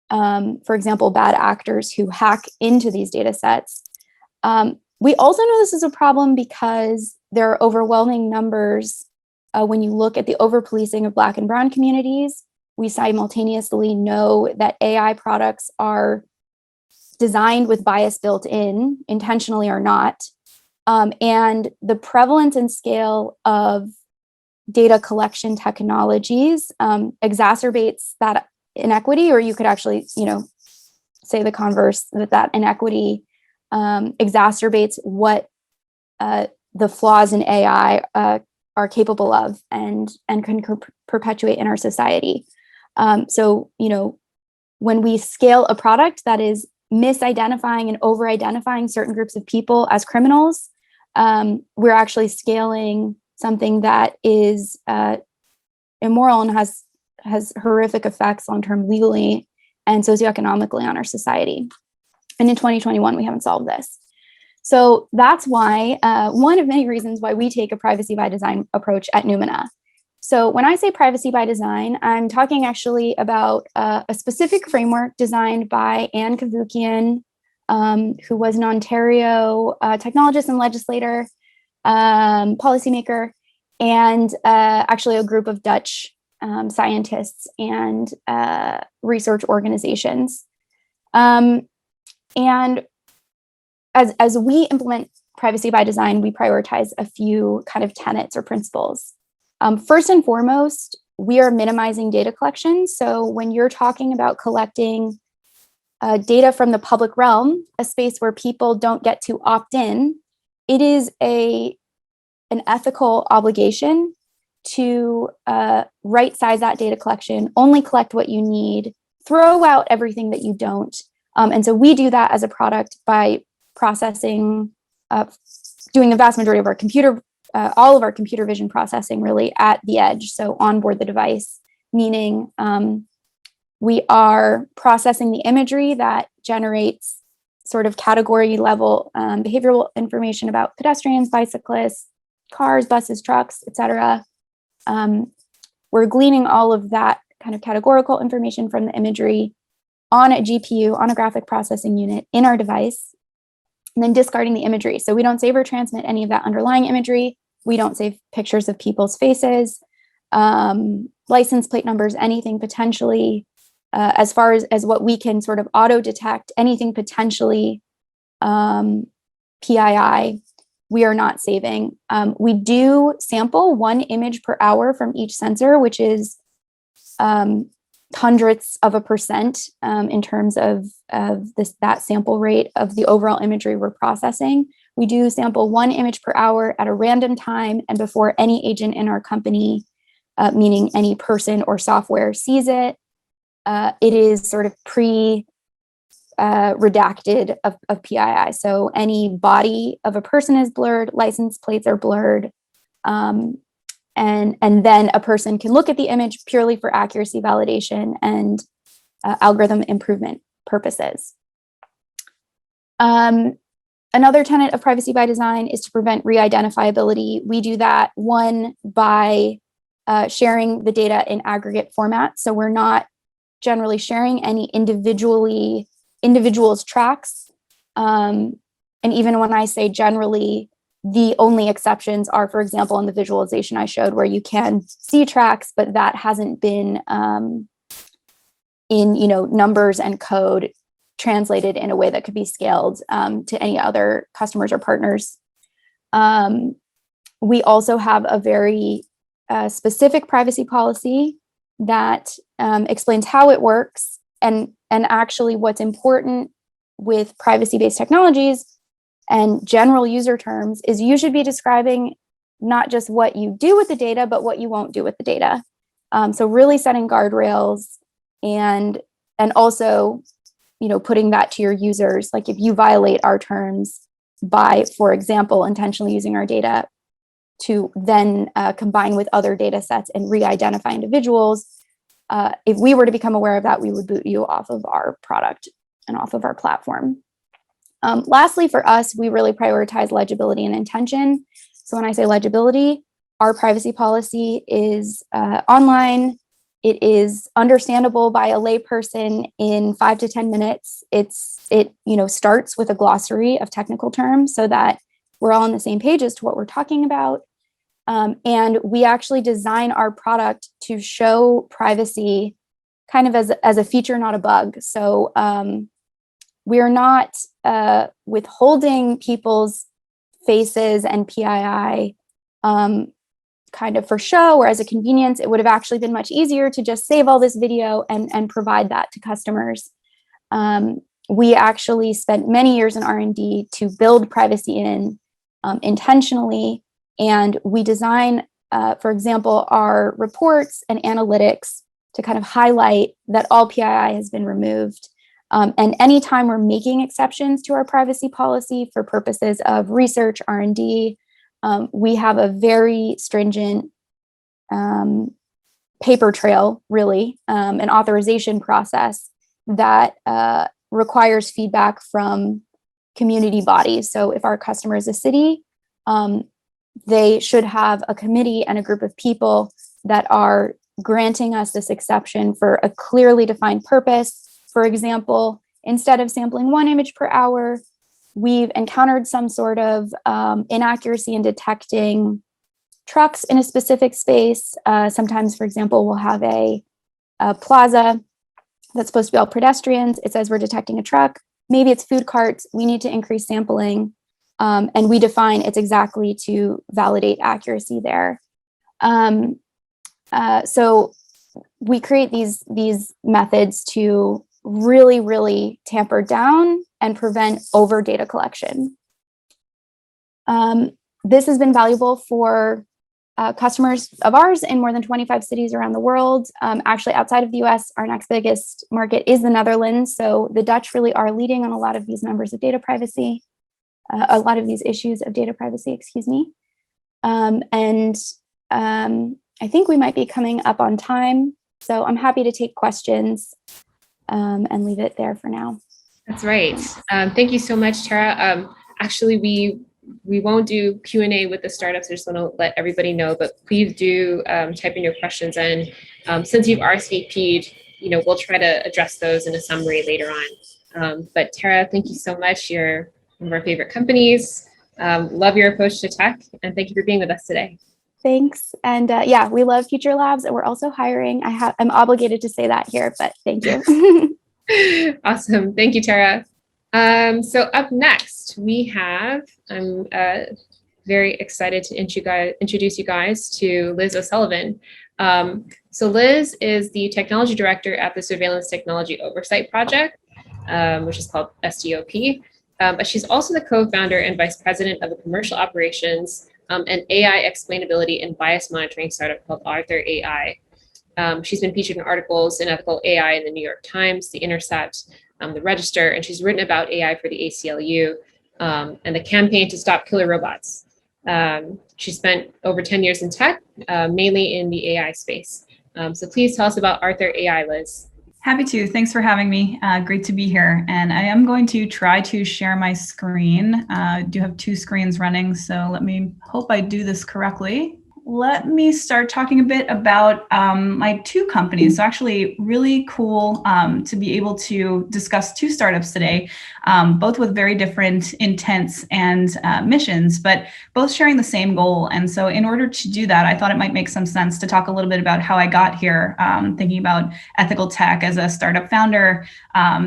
for example, bad actors who hack into these data sets. We also know this is a problem because there are overwhelming numbers when you look at the over-policing of Black and Brown communities. We simultaneously know that AI products are designed with bias built in, intentionally or not. And the prevalence and scale of data collection technologies exacerbates that inequity, or you could actually, say the converse, that inequity exacerbates what the flaws in AI are capable of and can perpetuate in our society. So, when we scale a product that is misidentifying and over-identifying certain groups of people as criminals, we're actually scaling something that is immoral and has horrific effects long-term legally and socioeconomically on our society. And in 2021, we haven't solved this. So that's why, one of many reasons why we take a privacy by design approach at Numina. So when I say privacy by design, I'm talking actually about a specific framework designed by Anne Cavoukian, who was an Ontario technologist and legislator, policymaker, and actually a group of Dutch scientists and research organizations. And as we implement privacy by design, we prioritize a few kind of tenets or principles. First and foremost, we are minimizing data collection. So when you're talking about collecting data from the public realm, a space where people don't get to opt in, it is an ethical obligation to right size that data collection, only collect what you need, throw out everything that you don't. And so we do that as a product by processing, doing the vast majority of our all of our computer vision processing really at the edge, so on board the device, meaning we are processing the imagery that generates sort of category level behavioral information about pedestrians, bicyclists, cars, buses, trucks, etc. We're gleaning all of that kind of categorical information from the imagery on a GPU, on a graphic processing unit in our device, and then discarding the imagery. So we don't save or transmit any of that underlying imagery. We don't save pictures of people's faces, license plate numbers, anything potentially, as far as what we can sort of auto detect, anything potentially PII, we are not saving. We do sample 1 image per hour from each sensor, which is hundredths of a percent in terms of that sample rate of the overall imagery we're processing. We do sample 1 image per hour at a random time and before any agent in our company, meaning any person or software, sees it. It is sort of redacted of PII. So any body of a person is blurred, license plates are blurred, and then a person can look at the image purely for accuracy validation and algorithm improvement purposes. Another tenet of privacy by design is to prevent re-identifiability. We do that, one, by sharing the data in aggregate format. So we're not generally sharing any individuals' tracks. And even when I say generally, the only exceptions are, for example, in the visualization I showed where you can see tracks, but that hasn't been in numbers and code translated in a way that could be scaled to any other customers or partners. We also have a very specific privacy policy that explains how it works, and actually what's important with privacy-based technologies and general user terms is you should be describing not just what you do with the data, but what you won't do with the data. So really setting guardrails and also, putting that to your users. Like if you violate our terms by, for example, intentionally using our data to then combine with other data sets and re-identify individuals, if we were to become aware of that, we would boot you off of our product and off of our platform. Lastly, for us, we really prioritize legibility and intention. So when I say legibility, our privacy policy is online. It is understandable by a layperson in 5 to 10 minutes. It starts with a glossary of technical terms so that we're all on the same page as to what we're talking about. And we actually design our product to show privacy kind of as a feature, not a bug. So we're not withholding people's faces and PII kind of for show or as a convenience. It would have actually been much easier to just save all this video and provide that to customers. We actually spent many years in R&D to build privacy in intentionally. And we design, for example, our reports and analytics to kind of highlight that all PII has been removed. And anytime we're making exceptions to our privacy policy for purposes of research, R&D, we have a very stringent paper trail, really, an authorization process that requires feedback from community bodies. So if our customer is a city, they should have a committee and a group of people that are granting us this exception for a clearly defined purpose. For example, instead of sampling 1 image per hour, we've encountered some sort of inaccuracy in detecting trucks in a specific space. Sometimes, for example, we'll have a plaza that's supposed to be all pedestrians. It says we're detecting a truck. Maybe it's food carts. We need to increase sampling. And we define it's exactly to validate accuracy there. So we create these methods to really, really tamper down and prevent over data collection. This has been valuable for customers of ours in more than 25 cities around the world. Actually, outside of the US, our next biggest market is the Netherlands. So the Dutch really are leading on a lot of these numbers of data privacy, a lot of these issues of data privacy, excuse me. I think we might be coming up on time. So I'm happy to take questions and leave it there for now. That's right. Thank you so much, Tara. Actually, we won't do Q&A with the startups. I just want to let everybody know, but please do type in your questions. And since you've RSVP'd, we'll try to address those in a summary later on. But Tara, thank you so much. You're one of our favorite companies. Love your approach to tech, and thank you for being with us today. Thanks. And yeah, we love Future Labs, and we're also hiring. I'm obligated to say that here, but thank you. Awesome. Thank you, Tara. So up next, we have, I'm very excited to introduce you guys to Liz O'Sullivan. So Liz is the technology director at the Surveillance Technology Oversight Project, which is called STOP. But she's also the co-founder and vice president of the commercial operations and AI explainability and bias monitoring startup called Author AI. She's been featured in articles in ethical AI in the New York Times, The Intercept, The Register, and she's written about AI for the ACLU and the campaign to stop killer robots. She spent over 10 years in tech, mainly in the AI space. So please tell us about Author AI, Liz. Happy to. Thanks for having me. Great to be here. And I am going to try to share my screen. I do have 2 screens running, so let me hope I do this correctly. Let me start talking a bit about my 2 companies. So actually really cool to be able to discuss 2 startups today, both with very different intents and missions, but both sharing the same goal. And so in order to do that, I thought it might make some sense to talk a little bit about how I got here, thinking about ethical tech as a startup founder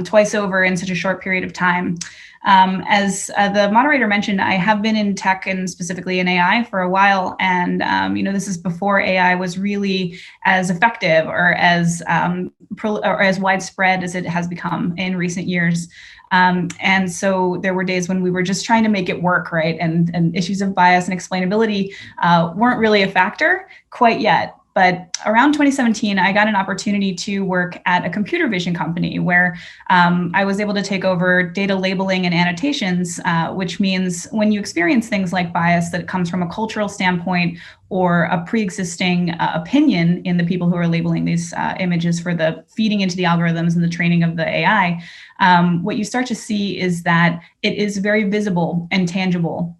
twice over in such a short period of time. As the moderator mentioned, I have been in tech and specifically in AI for a while. And, this is before AI was really as effective or as widespread as it has become in recent years. And so there were days when we were just trying to make it work, right? And issues of bias and explainability weren't really a factor quite yet. But around 2017, I got an opportunity to work at a computer vision company where I was able to take over data labeling and annotations, which means when you experience things like bias that comes from a cultural standpoint or a pre-existing opinion in the people who are labeling these images for the feeding into the algorithms and the training of the AI, what you start to see is that it is very visible and tangible.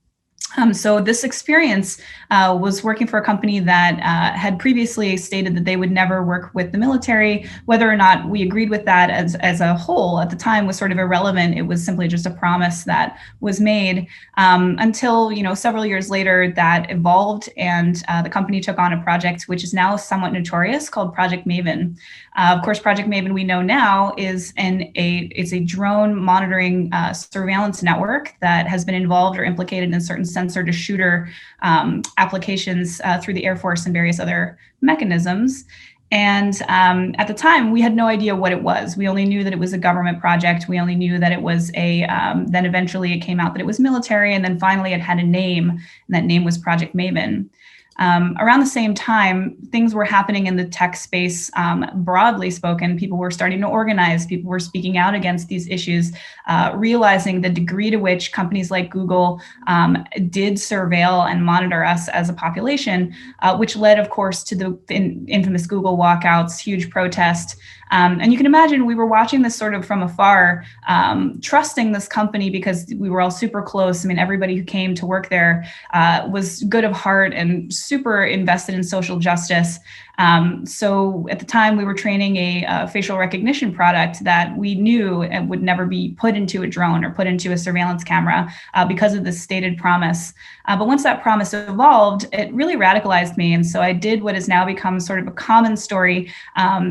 So this experience was working for a company that had previously stated that they would never work with the military. Whether or not we agreed with that as a whole at the time was sort of irrelevant. It was simply just a promise that was made until, several years later that evolved and the company took on a project which is now somewhat notorious called Project Maven. Of course, Project Maven we know now is it's a drone monitoring surveillance network that has been involved or implicated in certain sensor to shooter applications through the Air Force and various other mechanisms. And at the time, we had no idea what it was. We only knew that it was a government project. We only knew that it was then eventually it came out that it was military. And then finally it had a name, and that name was Project Maven. Around the same time, things were happening in the tech space, broadly spoken. People were starting to organize. People were speaking out against these issues, realizing the degree to which companies like Google did surveil and monitor us as a population, which led, of course, to the infamous Google walkouts, huge protest, And you can imagine we were watching this sort of from afar, trusting this company because we were all super close. I mean, everybody who came to work there was good of heart and super invested in social justice. So at the time we were training a facial recognition product that we knew would never be put into a drone or put into a surveillance camera because of this stated promise. But once that promise evolved, it really radicalized me. And so I did what has now become sort of a common story,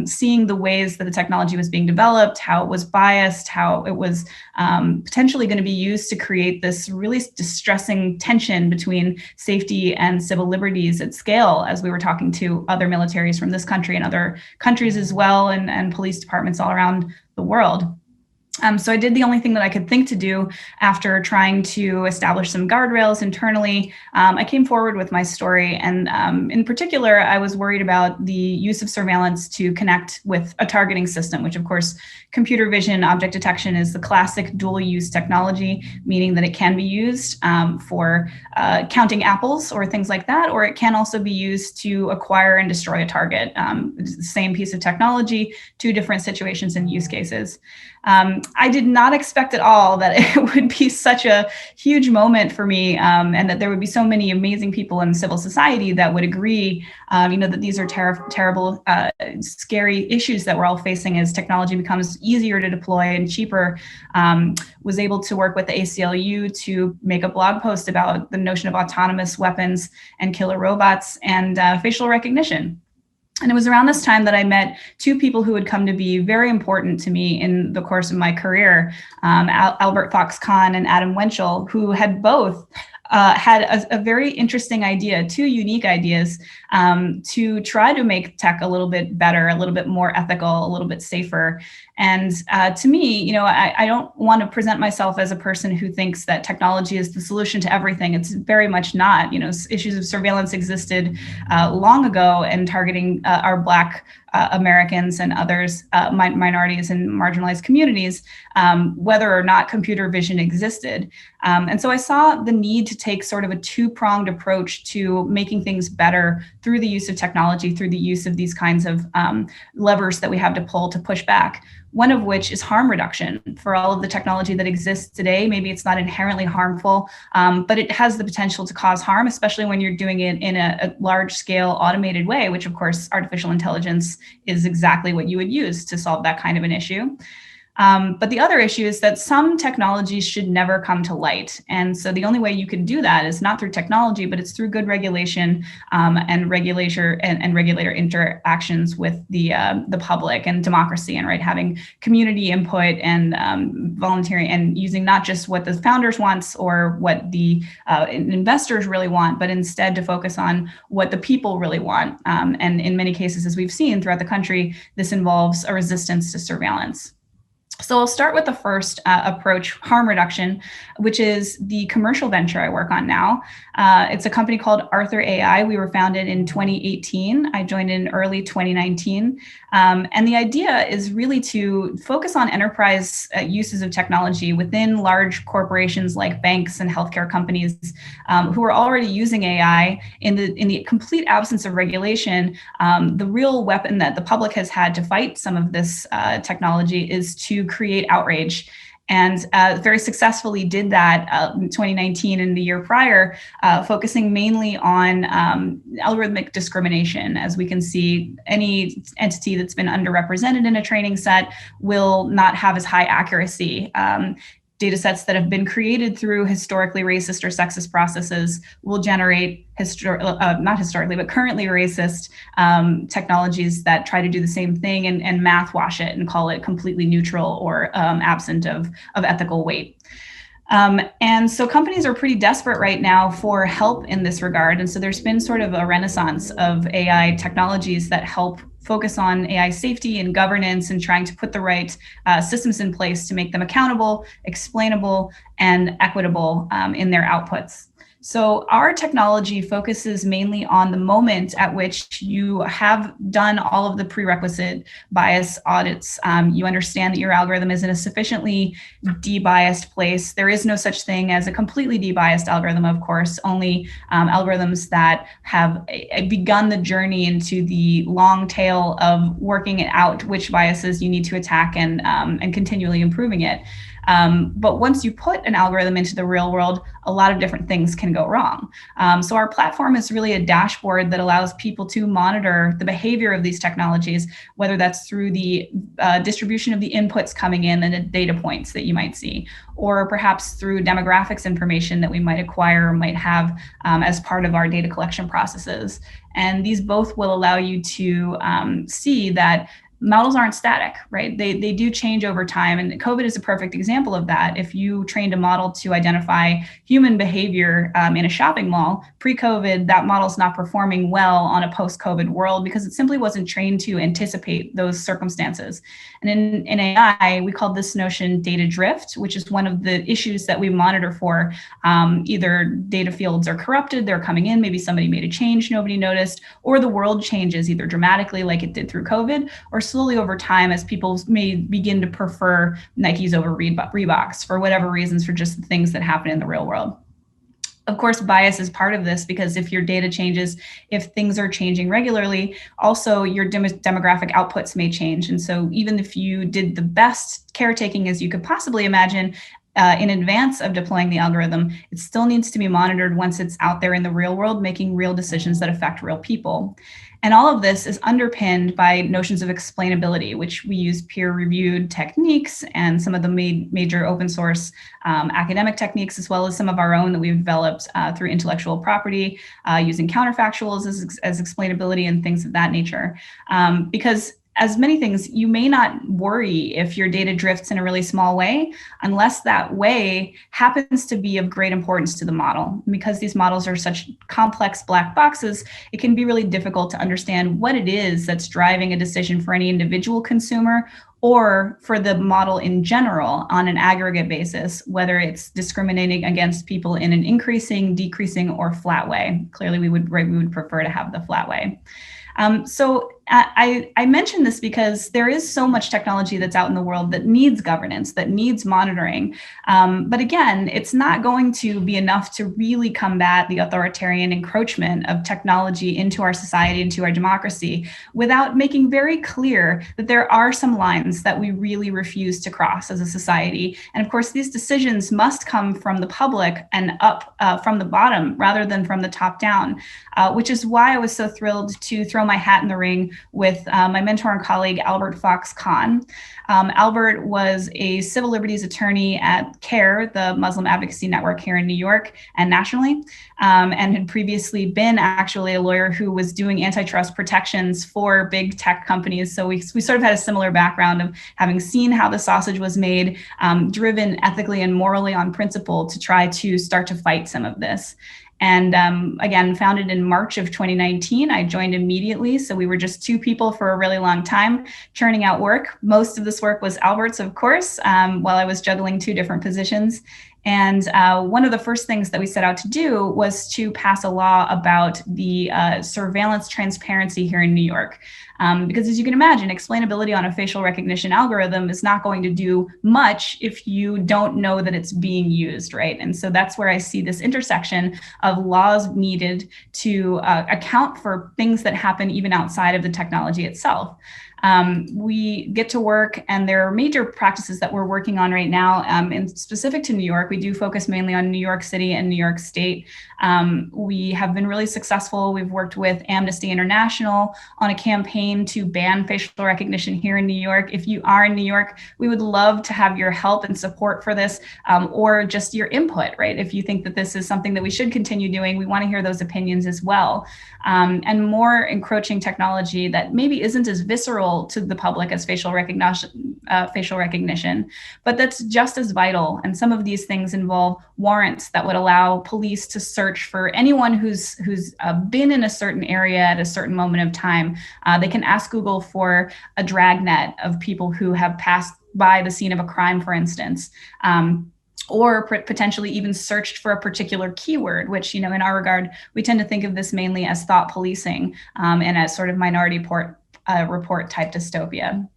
seeing the ways that the technology was being developed, how it was biased, how it was potentially going to be used to create this really distressing tension between safety and civil liberties at scale, as we were talking to other militaries from this country and other countries as well, and police departments all around the world. So I did the only thing that I could think to do after trying to establish some guardrails internally. I came forward with my story, and in particular, I was worried about the use of surveillance to connect with a targeting system, which of course, computer vision object detection is the classic dual use technology, meaning that it can be used for counting apples or things like that, or it can also be used to acquire and destroy a target. It's the same piece of technology, two different situations and use cases. I did not expect at all that it would be such a huge moment for me, and that there would be so many amazing people in civil society that would agree, that these are terrible, scary issues that we're all facing as technology becomes easier to deploy and cheaper. Was able to work with the ACLU to make a blog post about the notion of autonomous weapons and killer robots and facial recognition. And it was around this time that I met two people who would come to be very important to me in the course of my career, Albert Fox-Kahn and Adam Wenchel, who had both had a very interesting idea, two unique ideas, to try to make tech a little bit better, a little bit more ethical, a little bit safer. And to me, I don't want to present myself as a person who thinks that technology is the solution to everything. It's very much not. Issues of surveillance existed long ago, and targeting our Black Americans and others, minorities and marginalized communities, whether or not computer vision existed. And so I saw the need to take sort of a two-pronged approach to making things better through the use of technology, through the use of these kinds of levers that we have to pull to push back. One of which is harm reduction. For all of the technology that exists today, maybe it's not inherently harmful, but it has the potential to cause harm, especially when you're doing it in a large-scale automated way, which of course, artificial intelligence is exactly what you would use to solve that kind of an issue. But the other issue is that some technologies should never come to light. And so the only way you can do that is not through technology, but it's through good regulation and regulator interactions with the public and democracy, and having community input and volunteering, and using not just what the founders want or what the investors really want, but instead to focus on what the people really want. And in many cases, as we've seen throughout the country, this involves a resistance to surveillance. So I'll start with the first approach, harm reduction, which is the commercial venture I work on now. It's a company called Arthur AI. We were founded in 2018. I joined in early 2019. And the idea is really to focus on enterprise uses of technology within large corporations like banks and healthcare companies who are already using AI in the complete absence of regulation. The real weapon that the public has had to fight some of this technology is to create outrage. And very successfully did that in 2019 and the year prior, focusing mainly on algorithmic discrimination. As we can see, any entity that's been underrepresented in a training set will not have as high accuracy. Data sets that have been created through historically racist or sexist processes will generate not historically, but currently racist technologies that try to do the same thing and math wash it and call it completely neutral or absent of ethical weight. And so companies are pretty desperate right now for help in this regard. And so there's been sort of a renaissance of AI technologies that help focus on AI safety and governance and trying to put the right systems in place to make them accountable, explainable, and equitable in their outputs. So our technology focuses mainly on the moment at which you have done all of the prerequisite bias audits. You understand that your algorithm is in a sufficiently de-biased place. There is no such thing as a completely de-biased algorithm, of course, only algorithms that have begun the journey into the long tail of working out which biases you need to attack and continually improving it. But once you put an algorithm into the real world, a lot of different things can go wrong. So our platform is really a dashboard that allows people to monitor the behavior of these technologies, whether that's through the distribution of the inputs coming in and the data points that you might see, or perhaps through demographics information that we might acquire or might have as part of our data collection processes. And these both will allow you to see that models aren't static, right? They do change over time. And COVID is a perfect example of that. If you trained a model to identify human behavior in a shopping mall, pre-COVID, that model's not performing well on a post-COVID world because it simply wasn't trained to anticipate those circumstances. And in AI, we call this notion data drift, which is one of the issues that we monitor for. Either data fields are corrupted, they're coming in, maybe somebody made a change nobody noticed, or the world changes either dramatically like it did through COVID, or slowly over time as people may begin to prefer Nikes over Reeboks for whatever reasons, for just the things that happen in the real world. Of course, bias is part of this because if your data changes, if things are changing regularly, also your demographic outputs may change. And so even if you did the best caretaking as you could possibly imagine, in advance of deploying the algorithm, it still needs to be monitored once it's out there in the real world, making real decisions that affect real people. And all of this is underpinned by notions of explainability, which we use peer-reviewed techniques and some of the major open source academic techniques, as well as some of our own that we've developed through intellectual property, using counterfactuals as explainability and things of that nature. Because as many things, you may not worry if your data drifts in a really small way, unless that way happens to be of great importance to the model. Because these models are such complex black boxes, it can be really difficult to understand what it is that's driving a decision for any individual consumer or for the model in general on an aggregate basis, whether it's discriminating against people in an increasing, decreasing, or flat way. Clearly, we would prefer to have the flat way. So I mention this because there is so much technology that's out in the world that needs governance, that needs monitoring. But again, it's not going to be enough to really combat the authoritarian encroachment of technology into our society, into our democracy, without making very clear that there are some lines that we really refuse to cross as a society. And of course, these decisions must come from the public and up from the bottom rather than from the top down, which is why I was so thrilled to throw my hat in the ring with my mentor and colleague, Albert Fox Khan. Albert was a civil liberties attorney at CARE, the Muslim Advocacy Network here in New York and nationally, and had previously been actually a lawyer who was doing antitrust protections for big tech companies. So we sort of had a similar background of having seen how the sausage was made, driven ethically and morally on principle to try to start to fight some of this. And again, founded in March of 2019, I joined immediately. So we were just two people for a really long time, churning out work. Most of this work was Albert's, of course, while I was juggling two different positions. And one of the first things that we set out to do was to pass a law about the surveillance transparency here in New York. Because as you can imagine, explainability on a facial recognition algorithm is not going to do much if you don't know that it's being used, right? And so that's where I see this intersection of laws needed to account for things that happen even outside of the technology itself. We get to work, and there are major practices that we're working on right now. And specific to New York, we do focus mainly on New York City and New York State. We have been really successful. We've worked with Amnesty International on a campaign to ban facial recognition here in New York. If you are in New York, we would love to have your help and support for this, or just your input, right? If you think that this is something that we should continue doing, we want to hear those opinions as well. And more encroaching technology that maybe isn't as visceral to the public as facial recognition, but that's just as vital. And some of these things involve warrants that would allow police to search for anyone who's been in a certain area at a certain moment of time. They can ask Google for a dragnet of people who have passed by the scene of a crime, for instance. or potentially even searched for a particular keyword, which, in our regard, we tend to think of this mainly as thought policing and as sort of minority report type dystopia.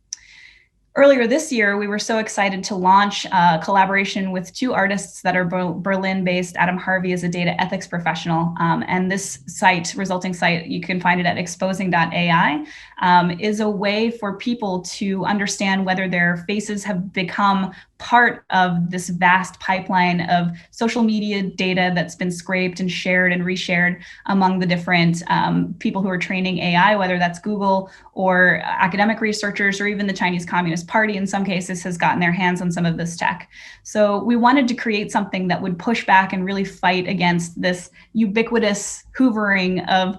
Earlier this year, we were so excited to launch a collaboration with two artists that are Berlin-based. Adam Harvey is a data ethics professional, and this resulting site, you can find it at exposing.ai, is a way for people to understand whether their faces have become part of this vast pipeline of social media data that's been scraped and shared and reshared among the different people who are training AI, whether that's Google or academic researchers or even the Chinese Communist Party in some cases has gotten their hands on some of this tech. So we wanted to create something that would push back and really fight against this ubiquitous hoovering of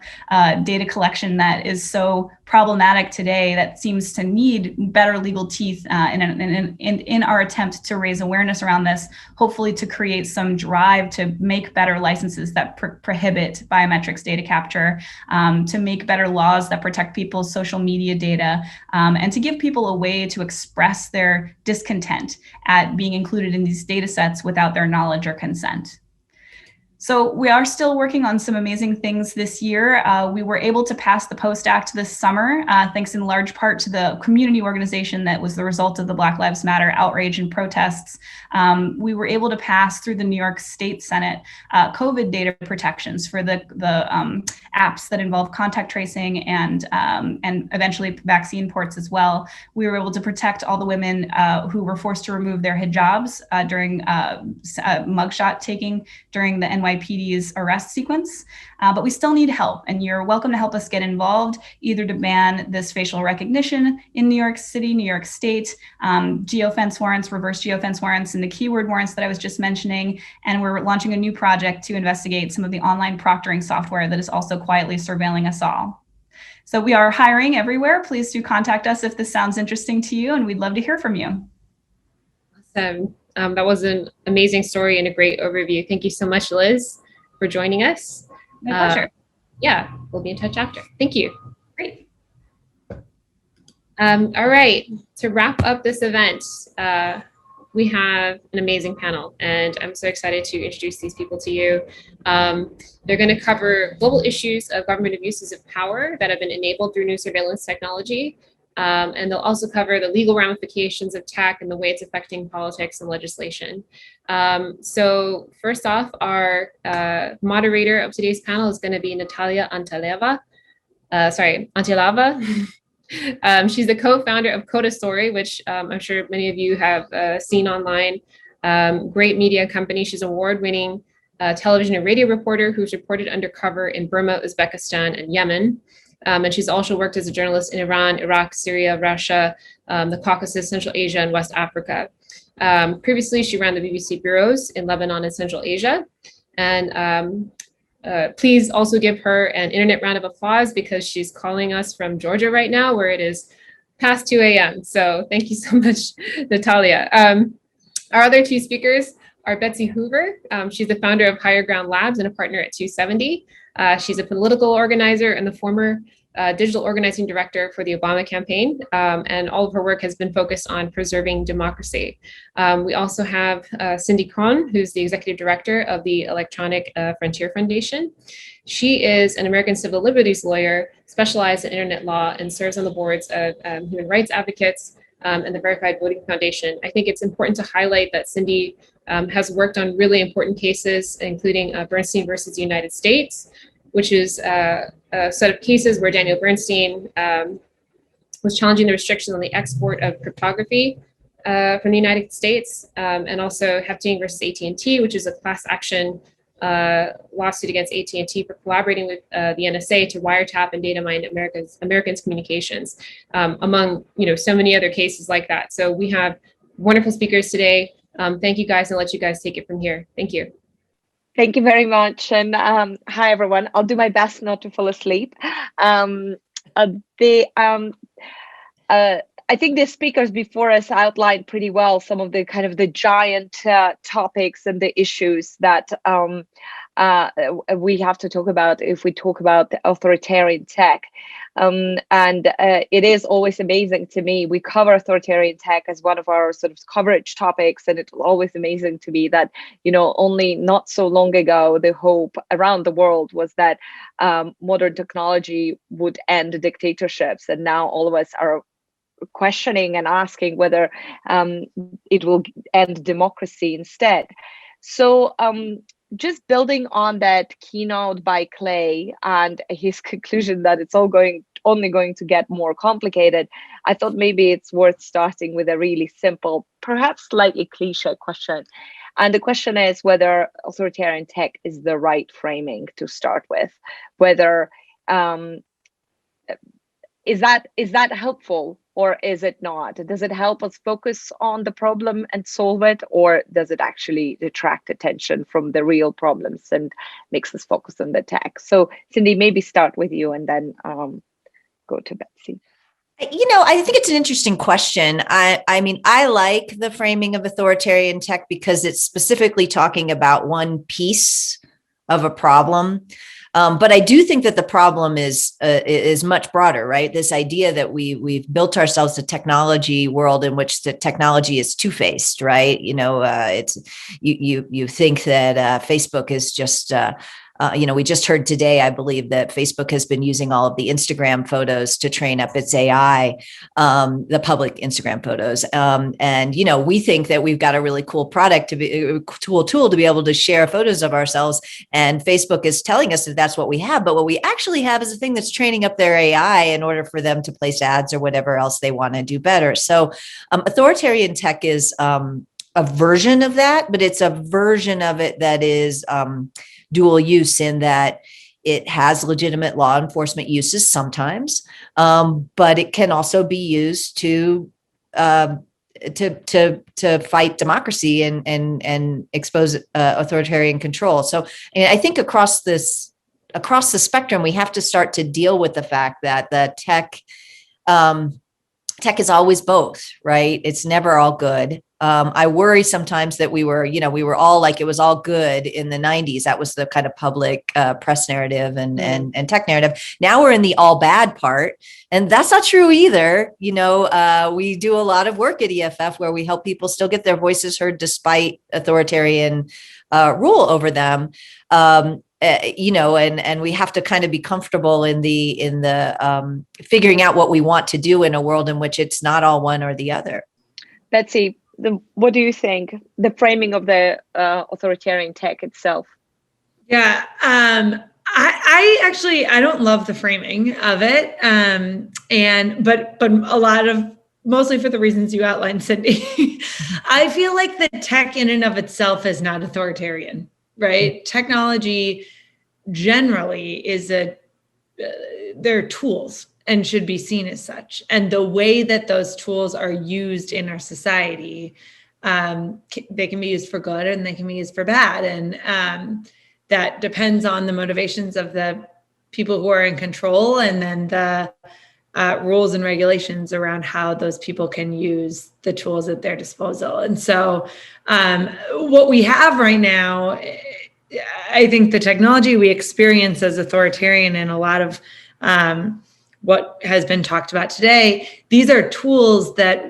data collection that is so problematic today, that seems to need better legal teeth in our attempt to raise awareness around this, hopefully to create some drive to make better licenses that prohibit biometrics data capture, to make better laws that protect people's social media data, and to give people a way to express their discontent at being included in these data sets without their knowledge or consent. So we are still working on some amazing things this year. We were able to pass the POST Act this summer, thanks in large part to the community organization that was the result of the Black Lives Matter outrage and protests. We were able to pass through the New York State Senate COVID data protections for the apps that involve contact tracing and eventually vaccine ports as well. We were able to protect all the women who were forced to remove their hijabs during mugshot taking during the NYPD's arrest sequence, but we still need help, and you're welcome to help us get involved, either to ban this facial recognition in New York City, New York State, geofence warrants, reverse geofence warrants, and the keyword warrants that I was just mentioning, and we're launching a new project to investigate some of the online proctoring software that is also quietly surveilling us all. So we are hiring everywhere. Please do contact us if this sounds interesting to you, and we'd love to hear from you. Awesome. That was an amazing story and a great overview. Thank you so much, Liz, for joining us. My pleasure. Yeah, we'll be in touch after. Thank you. Great. All right, to wrap up this event, we have an amazing panel, and I'm so excited to introduce these people to you. They're going to cover global issues of government abuses of power that have been enabled through new surveillance technology. And they'll also cover the legal ramifications of tech and the way it's affecting politics and legislation. So first off, our moderator of today's panel is going to be Natalia Antilava. She's the co-founder of Coda Story, which I'm sure many of you have seen online. Great media company. She's an award-winning television and radio reporter who's reported undercover in Burma, Uzbekistan, and Yemen. And she's also worked as a journalist in Iran, Iraq, Syria, Russia, the Caucasus, Central Asia, and West Africa. Previously, she ran the BBC bureaus in Lebanon and Central Asia. And please also give her an internet round of applause because she's calling us from Georgia right now, where it is past 2 a.m. So thank you so much, Natalia. Our other two speakers are Betsy Hoover. She's the founder of Higher Ground Labs and a partner at 270. She's a political organizer and the former digital organizing director for the Obama campaign, and all of her work has been focused on preserving democracy. We also have Cindy Cohn, who's the executive director of the Electronic Frontier Foundation. She is an American civil liberties lawyer specialized in internet law and serves on the boards of human rights advocates and the Verified Voting Foundation. I think it's important to highlight that Cindy has worked on really important cases, including Bernstein versus the United States, which is a set of cases where Daniel Bernstein was challenging the restrictions on the export of cryptography from the United States, and also Hefting versus AT&T, which is a class action lawsuit against AT&T for collaborating with the NSA to wiretap and data mine Americans' communications, among so many other cases like that. So we have wonderful speakers today. Thank you guys, and I'll let you guys take it from here. Thank you. Thank you very much. And hi, everyone. I'll do my best not to fall asleep. I think the speakers before us outlined pretty well some of the kind of the giant topics and the issues that we have to talk about if we talk about the authoritarian tech. And it is always amazing to me. We cover authoritarian tech as one of our sort of coverage topics, and it's always amazing to me that, only not so long ago, the hope around the world was that modern technology would end dictatorships, and now all of us are questioning and asking whether it will end democracy instead. So just building on that keynote by Clay and his conclusion that it's only going to get more complicated, I thought maybe it's worth starting with a really simple, perhaps slightly cliche question. And the question is whether authoritarian tech is the right framing to start with, whether is that helpful or is it not? Does it help us focus on the problem and solve it, or does it actually detract attention from the real problems and makes us focus on the tech? So Cindy, maybe start with you and then go to Betsy. I think it's an interesting question. I mean, I like the framing of authoritarian tech because it's specifically talking about one piece of a problem. But I do think that the problem is much broader, right? This idea that we've built ourselves a technology world in which the technology is two-faced, right? It's you think that Facebook is just we just heard today, I believe, that Facebook has been using all of the Instagram photos to train up its AI, the public Instagram photos. And we think that we've got a really cool product tool to be able to share photos of ourselves. And Facebook is telling us that that's what we have. But what we actually have is a thing that's training up their AI in order for them to place ads or whatever else they want to do better. So authoritarian tech is a version of that, but it's a version of it that is dual use in that it has legitimate law enforcement uses sometimes, but it can also be used to fight democracy and expose authoritarian control. So I think across the spectrum, we have to start to deal with the fact that the tech is always both, right? It's never all good. I worry sometimes that we were all like, it was all good in the 90s. That was the kind of public press narrative and tech narrative. Now we're in the all bad part. And that's not true either. We do a lot of work at EFF where we help people still get their voices heard despite authoritarian rule over them. And we have to kind of be comfortable in the figuring out what we want to do in a world in which it's not all one or the other. Betsy, what do you think? The framing of the authoritarian tech itself? Yeah, I don't love the framing of it, but a lot of, mostly for the reasons you outlined, Cindy. I feel like the tech in and of itself is not authoritarian, right? Technology generally they're tools and should be seen as such. And the way that those tools are used in our society, they can be used for good and they can be used for bad. And that depends on the motivations of the people who are in control, and then the rules and regulations around how those people can use the tools at their disposal. And so what we have right now, I think the technology we experience as authoritarian in a lot of what has been talked about today, these are tools that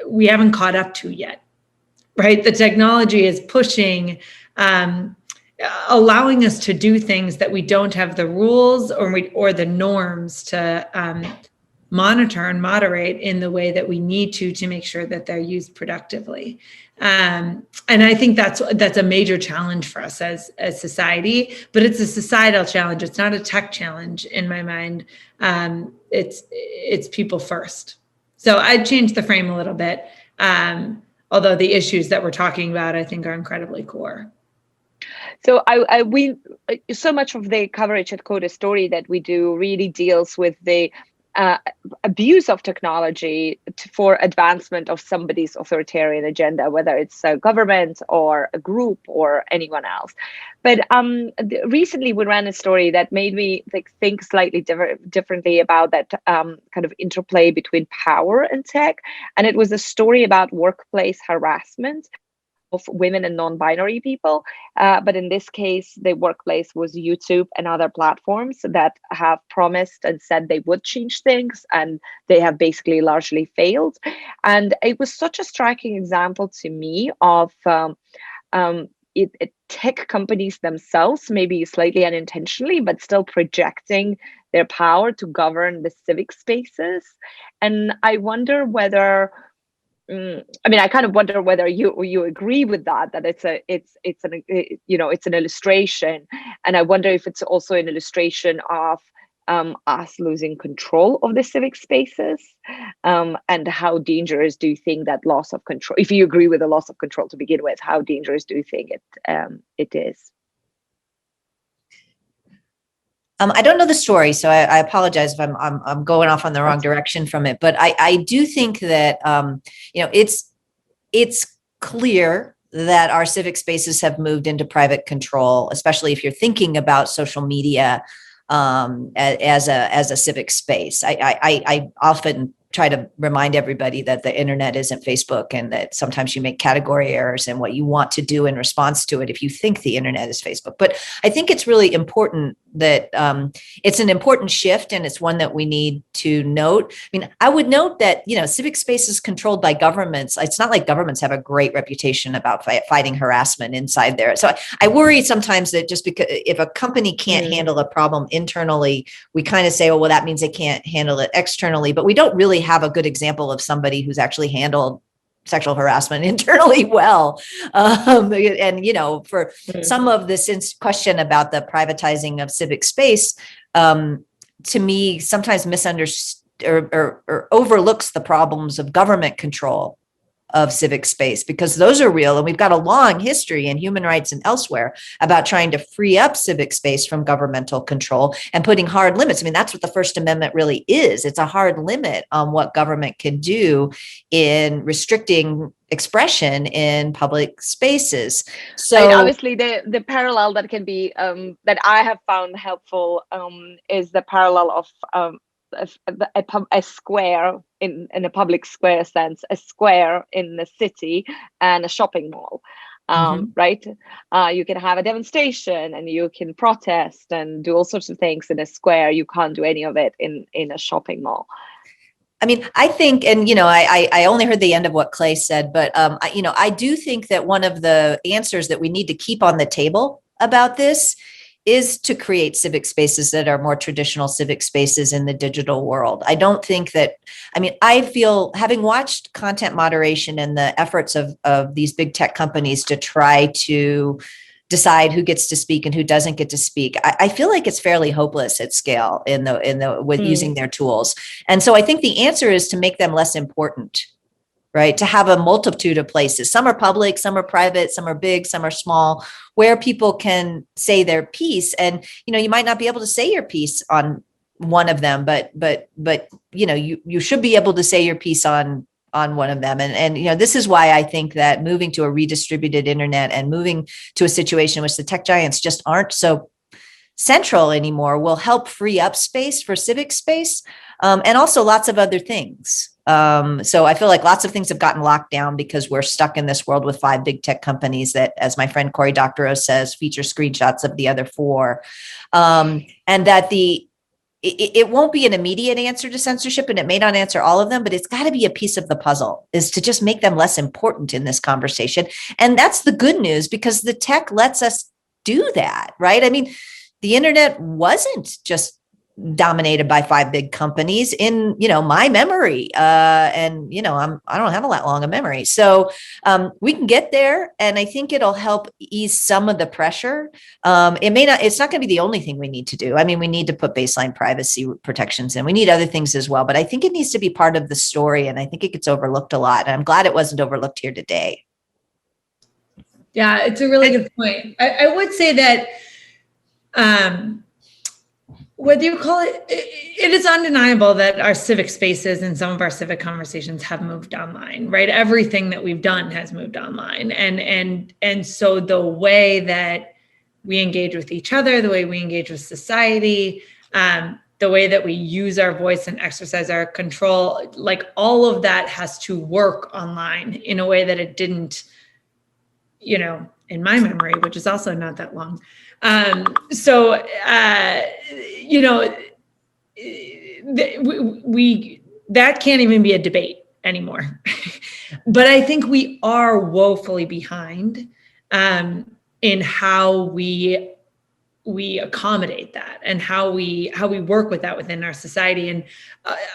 we haven't caught up to yet, right? The technology is pushing, allowing us to do things that we don't have the rules or the norms to monitor and moderate in the way that we need to make sure that they're used productively. And I think that's a major challenge for us as society, but it's a societal challenge. It's not a tech challenge in my mind. It's people first. So I'd change the frame a little bit. Although the issues that we're talking about, I think, are incredibly core. So we so much of the coverage at Code a Story that we do really deals with the abuse of technology for advancement of somebody's authoritarian agenda, whether it's a government or a group or anyone else. But recently we ran a story that made me think slightly differently about that kind of interplay between power and tech. And it was a story about workplace harassment. women and non-binary people. But in this case, the workplace was YouTube and other platforms that have promised and said they would change things, and they have basically largely failed. And it was such a striking example to me of tech companies themselves, maybe slightly unintentionally, but still projecting their power to govern the civic spaces. And I wonder whether, I kind of wonder whether you agree with that it's an illustration, and I wonder if it's also an illustration of us losing control of the civic spaces, and how dangerous do you think that loss of control? If you agree with the loss of control to begin with, how dangerous do you think it is? I don't know the story, so I apologize if I'm going off on the wrong direction from it. But I do think that it's clear that our civic spaces have moved into private control, especially if you're thinking about social media as a civic space. I often try to remind everybody that the internet isn't Facebook, and that sometimes you make category errors in what you want to do in response to it if you think the internet is Facebook. But I think it's really important that it's an important shift, and it's one that we need to note. I would note that, civic space is controlled by governments. It's not like governments have a great reputation about fighting harassment inside there. So I worry sometimes that just because if a company can't handle a problem internally, we kind of say, oh, well, that means they can't handle it externally. But we don't really have a good example of somebody who's actually handled sexual harassment internally well. For some of this question about the privatizing of civic space, to me, sometimes misunderstood or overlooks the problems of government control of civic space, because those are real. And we've got a long history in human rights and elsewhere about trying to free up civic space from governmental control and putting hard limits. That's what the First Amendment really is. It's a hard limit on what government can do in restricting expression in public spaces. So and obviously the parallel that can be that I have found helpful is the parallel of a square in a public square sense, a square in the city and a shopping mall, right? You can have a demonstration and you can protest and do all sorts of things in a square. You can't do any of it in a shopping mall. I think, and, I only heard the end of what Clay said, but, I do think that one of the answers that we need to keep on the table about this is to create civic spaces that are more traditional civic spaces in the digital world. I don't think that, I feel, having watched content moderation and the efforts of these big tech companies to try to decide who gets to speak and who doesn't get to speak, I feel like it's fairly hopeless at scale with using their tools. And so I think the answer is to make them less important, right? To have a multitude of places. Some are public, some are private, some are big, some are small, where people can say their piece. And, you might not be able to say your piece on one of them, but you should be able to say your piece on one of them. And this is why I think that moving to a redistributed internet and moving to a situation in which the tech giants just aren't so central anymore will help free up space for civic space, and also lots of other things. So I feel like lots of things have gotten locked down because we're stuck in this world with 5 big tech companies that, as my friend Cory Doctorow says, feature screenshots of the other 4. And that it won't be an immediate answer to censorship, and it may not answer all of them, but it's got to be a piece of the puzzle, is to just make them less important in this conversation. And that's the good news, because the tech lets us do that, right? The internet wasn't just dominated by 5 big companies in, my memory. And, I don't have a that long a memory. So we can get there. And I think it'll help ease some of the pressure. It's not going to be the only thing we need to do. We need to put baseline privacy protections in. We need other things as well, but I think it needs to be part of the story. And I think it gets overlooked a lot. And I'm glad it wasn't overlooked here today. Yeah, it's a really good point. I would say that, whether you call it, it is undeniable that our civic spaces and some of our civic conversations have moved online, right? Everything that we've done has moved online. And so the way that we engage with each other, the way we engage with society, the way that we use our voice and exercise our control, like all of that has to work online in a way that it didn't in my memory, which is also not that long. That can't even be a debate anymore. But I think we are woefully behind in how we accommodate that and how we work with that within our society. And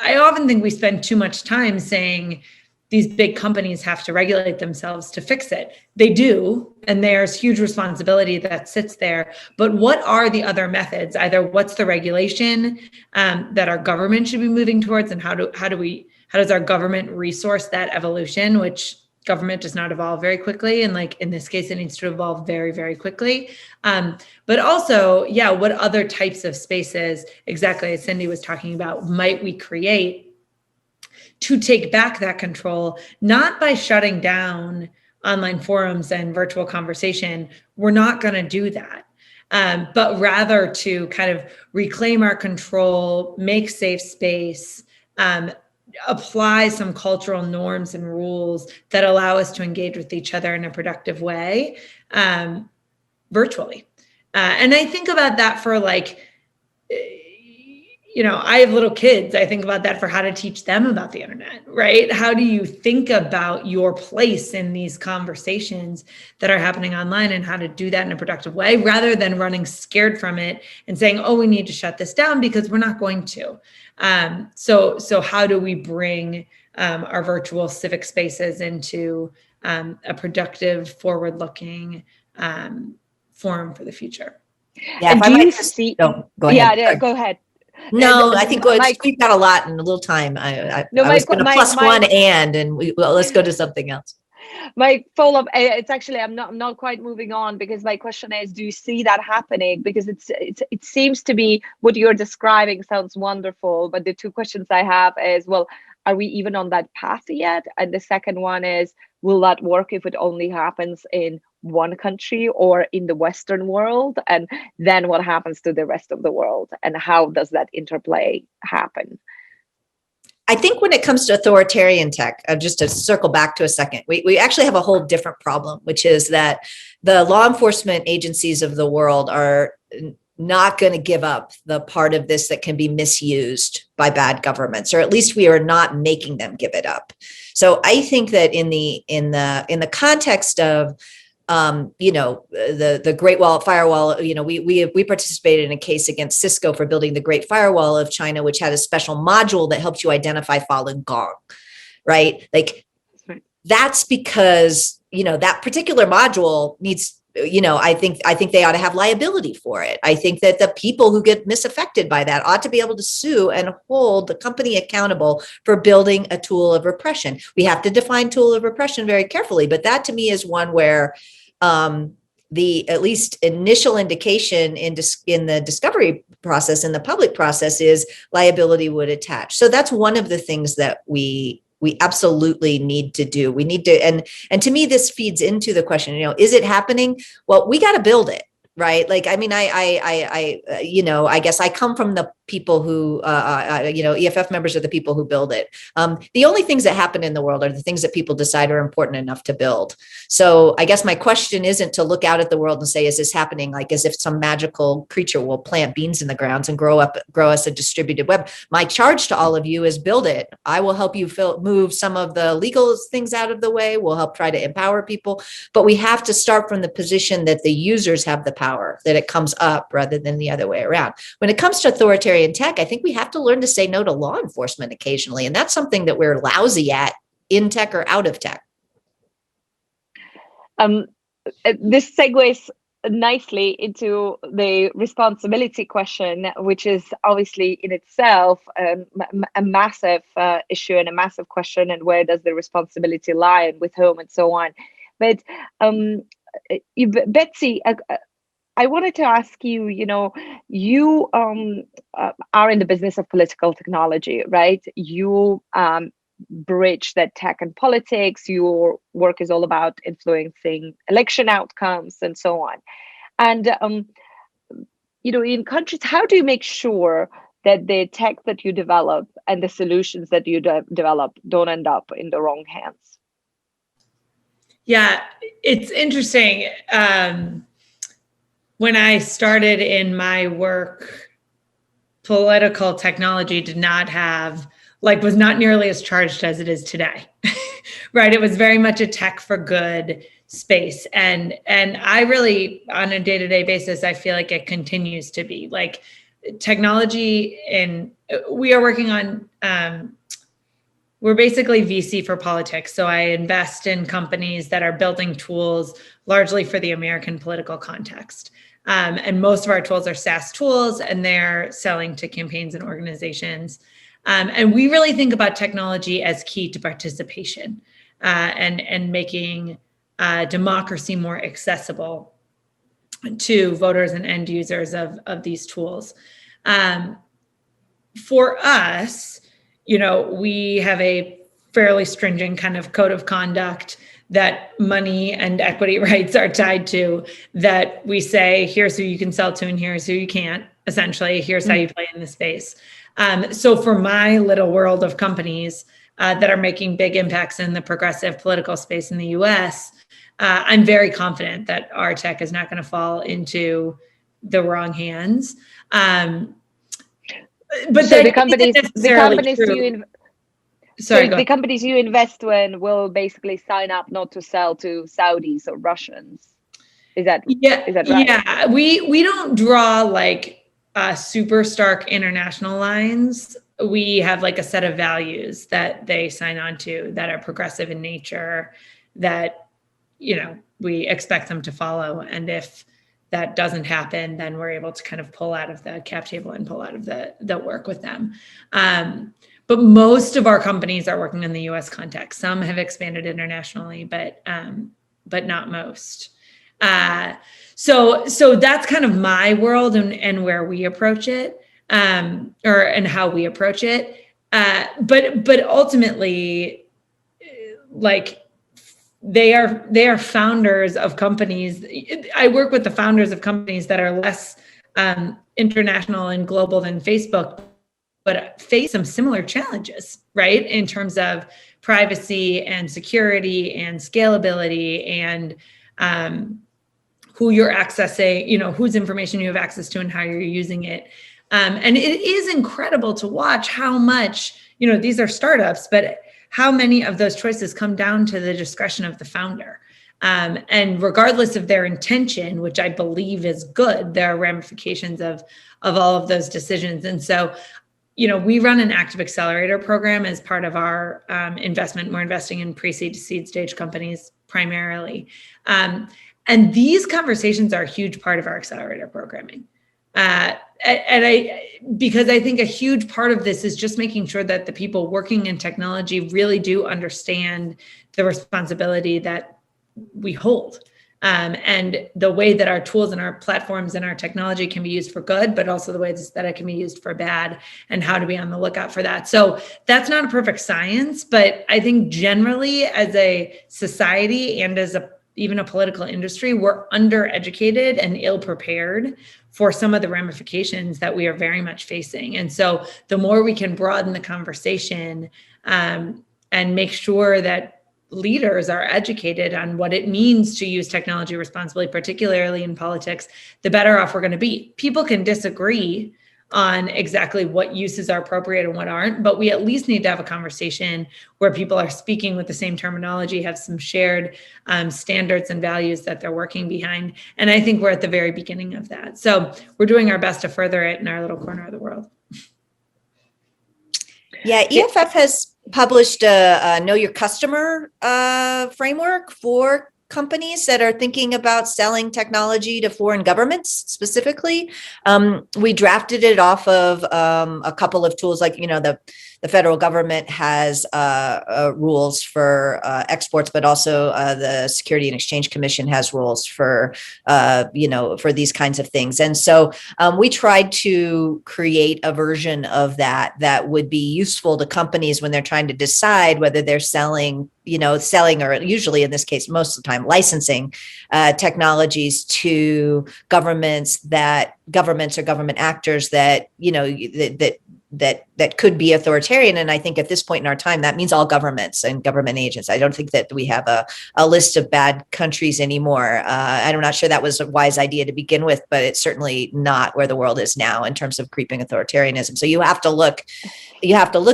I often think we spend too much time saying these big companies have to regulate themselves to fix it. They do, and there's huge responsibility that sits there. But what are the other methods? Either what's the regulation that our government should be moving towards, and how does our government resource that evolution, which government does not evolve very quickly. And like in this case, it needs to evolve very, very quickly. But also, what other types of spaces, exactly as Cindy was talking about, might we create to take back that control, not by shutting down online forums and virtual conversation. We're not going to do that. But rather to kind of reclaim our control, make safe space, apply some cultural norms and rules that allow us to engage with each other in a productive way, virtually. And I think about that for I have little kids. I think about that for how to teach them about the internet, right? How do you think about your place in these conversations that are happening online and how to do that in a productive way rather than running scared from it and saying, oh, we need to shut this down, because we're not going to. So how do we bring our virtual civic spaces into a productive, forward-looking forum for the future? Yeah, And do you see? No, go ahead. Yeah, go ahead. No, I think we've got a lot in a little time. I was going to plus one and let's go to something else. My follow-up, it's actually, I'm not quite moving on, because my question is, do you see that happening? Because it seems to be what you're describing sounds wonderful, but the two questions I have is, well, are we even on that path yet? And the second one is, will that work if it only happens in one country or in the Western world? And then what happens to the rest of the world? And how does that interplay happen? I think when it comes to authoritarian tech, just to circle back to a second, we actually have a whole different problem, which is that the law enforcement agencies of the world are not going to give up the part of this that can be misused by bad governments, or at least we are not making them give it up. So I think that in the context of the Great Firewall, we participated in a case against Cisco for building the Great Firewall of China, which had a special module that helped you identify Falun Gong, right? That's because, that particular module needs, I think they ought to have liability for it. I think that the people who get misaffected by that ought to be able to sue and hold the company accountable for building a tool of repression. We have to define tool of repression very carefully, but that to me is one where the at least initial indication in the discovery process, in the public process, is liability would attach. So that's one of the things that we absolutely need to do. We need to, and to me, this feeds into the question, is it happening? Well, we got to build it, right? I guess I come from the people who, EFF members are the people who build it. The only things that happen in the world are the things that people decide are important enough to build. So I guess my question isn't to look out at the world and say, is this happening? Like as if some magical creature will plant beans in the grounds and grow us a distributed web. My charge to all of you is build it. I will help you move some of the legal things out of the way. We'll help try to empower people, but we have to start from the position that the users have the power, that it comes up rather than the other way around. When it comes to authoritarian tech, I think we have to learn to say no to law enforcement occasionally. And that's something that we're lousy at in tech or out of tech. This segues nicely into the responsibility question, which is obviously in itself a massive issue and a massive question. And where does the responsibility lie, and with whom, and so on. But Betsy, I wanted to ask you, you are in the business of political technology, right? You bridge that tech and politics. Your work is all about influencing election outcomes and so on. And, in countries, how do you make sure that the tech that you develop and the solutions that you develop don't end up in the wrong hands? Yeah, it's interesting. When I started in my work, political technology did not have, was not nearly as charged as it is today, right? It was very much a tech for good space. And I really, on a day-to-day basis, I feel like it continues to be technology. And we are working on, we're basically VC for politics. So I invest in companies that are building tools largely for the American political context. And most of our tools are SaaS tools, and they're selling to campaigns and organizations. And we really think about technology as key to participation and making democracy more accessible to voters and end users of these tools. For us, we have a fairly stringent kind of code of conduct that money and equity rights are tied to, that we say, here's who you can sell to and here's who you can't. Essentially, here's how you play in the space. So for my little world of companies that are making big impacts in the progressive political space in the US, I'm very confident that our tech is not going to fall into the wrong hands. But so the companies you invest in will basically sign up not to sell to Saudis or Russians. Is that right? Yeah, we don't draw super stark international lines. We have a set of values that they sign on to that are progressive in nature, that we expect them to follow. And if that doesn't happen, then we're able to kind of pull out of the cap table and pull out of the work with them. But most of our companies are working in the US context. Some have expanded internationally, but not most. So that's kind of my world and where we approach it, and how we approach it. But ultimately, they are founders of companies. I work with the founders of companies that are less international and global than Facebook, but face some similar challenges, right? In terms of privacy and security and scalability and who you're accessing, whose information you have access to and how you're using it. And it is incredible to watch how much, these are startups, but how many of those choices come down to the discretion of the founder. And regardless of their intention, which I believe is good, there are ramifications of all of those decisions. And so, we run an active accelerator program as part of our investment. We're investing in pre-seed to seed stage companies primarily. And these conversations are a huge part of our accelerator programming. Because I think a huge part of this is just making sure that the people working in technology really do understand the responsibility that we hold, and the way that our tools and our platforms and our technology can be used for good, but also the ways that it can be used for bad, and how to be on the lookout for that. So that's not a perfect science, but I think generally as a society and as even a political industry, we're undereducated and ill-prepared for some of the ramifications that we are very much facing. And so the more we can broaden the conversation and make sure that leaders are educated on what it means to use technology responsibly, particularly in politics, the better off we're going to be. People can disagree on exactly what uses are appropriate and what aren't, but we at least need to have a conversation where people are speaking with the same terminology, have some shared standards and values that they're working behind. And I think we're at the very beginning of that. So we're doing our best to further it in our little corner of the world. Yeah, EFF has published a Know Your Customer framework for companies that are thinking about selling technology to foreign governments specifically. We drafted it off of a couple of tools, like, the federal government has rules for exports, but also the Security and Exchange Commission has rules for, for these kinds of things. And so we tried to create a version of that would be useful to companies when they're trying to decide whether they're selling or usually in this case, most of the time, licensing technologies to governments that governments or government actors that, that could be authoritarian. And I think at this point in our time, that means all governments and government agents. I don't think that we have a list of bad countries anymore. I'm not sure that was a wise idea to begin with, but it's certainly not where the world is now in terms of creeping authoritarianism. So you have to look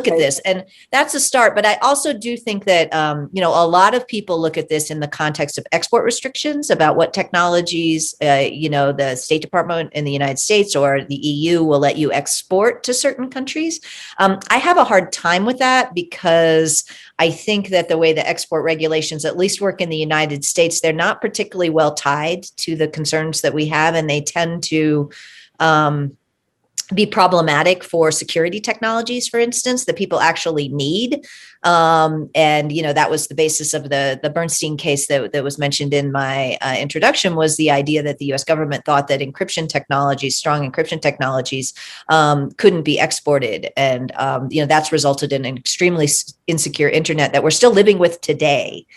at this, and that's a start. But I also do think that, a lot of people look at this in the context of export restrictions about what technologies, the State Department in the United States or the EU will let you export to certain countries. I have a hard time with that because I think that the way the export regulations at least work in the United States, they're not particularly well tied to the concerns that we have, and they tend to be problematic for security technologies, for instance, that people actually need. That was the basis of the Bernstein case that was mentioned in my introduction, was the idea that the US government thought that encryption technologies, strong encryption technologies, couldn't be exported. And, that's resulted in an extremely insecure internet that we're still living with today.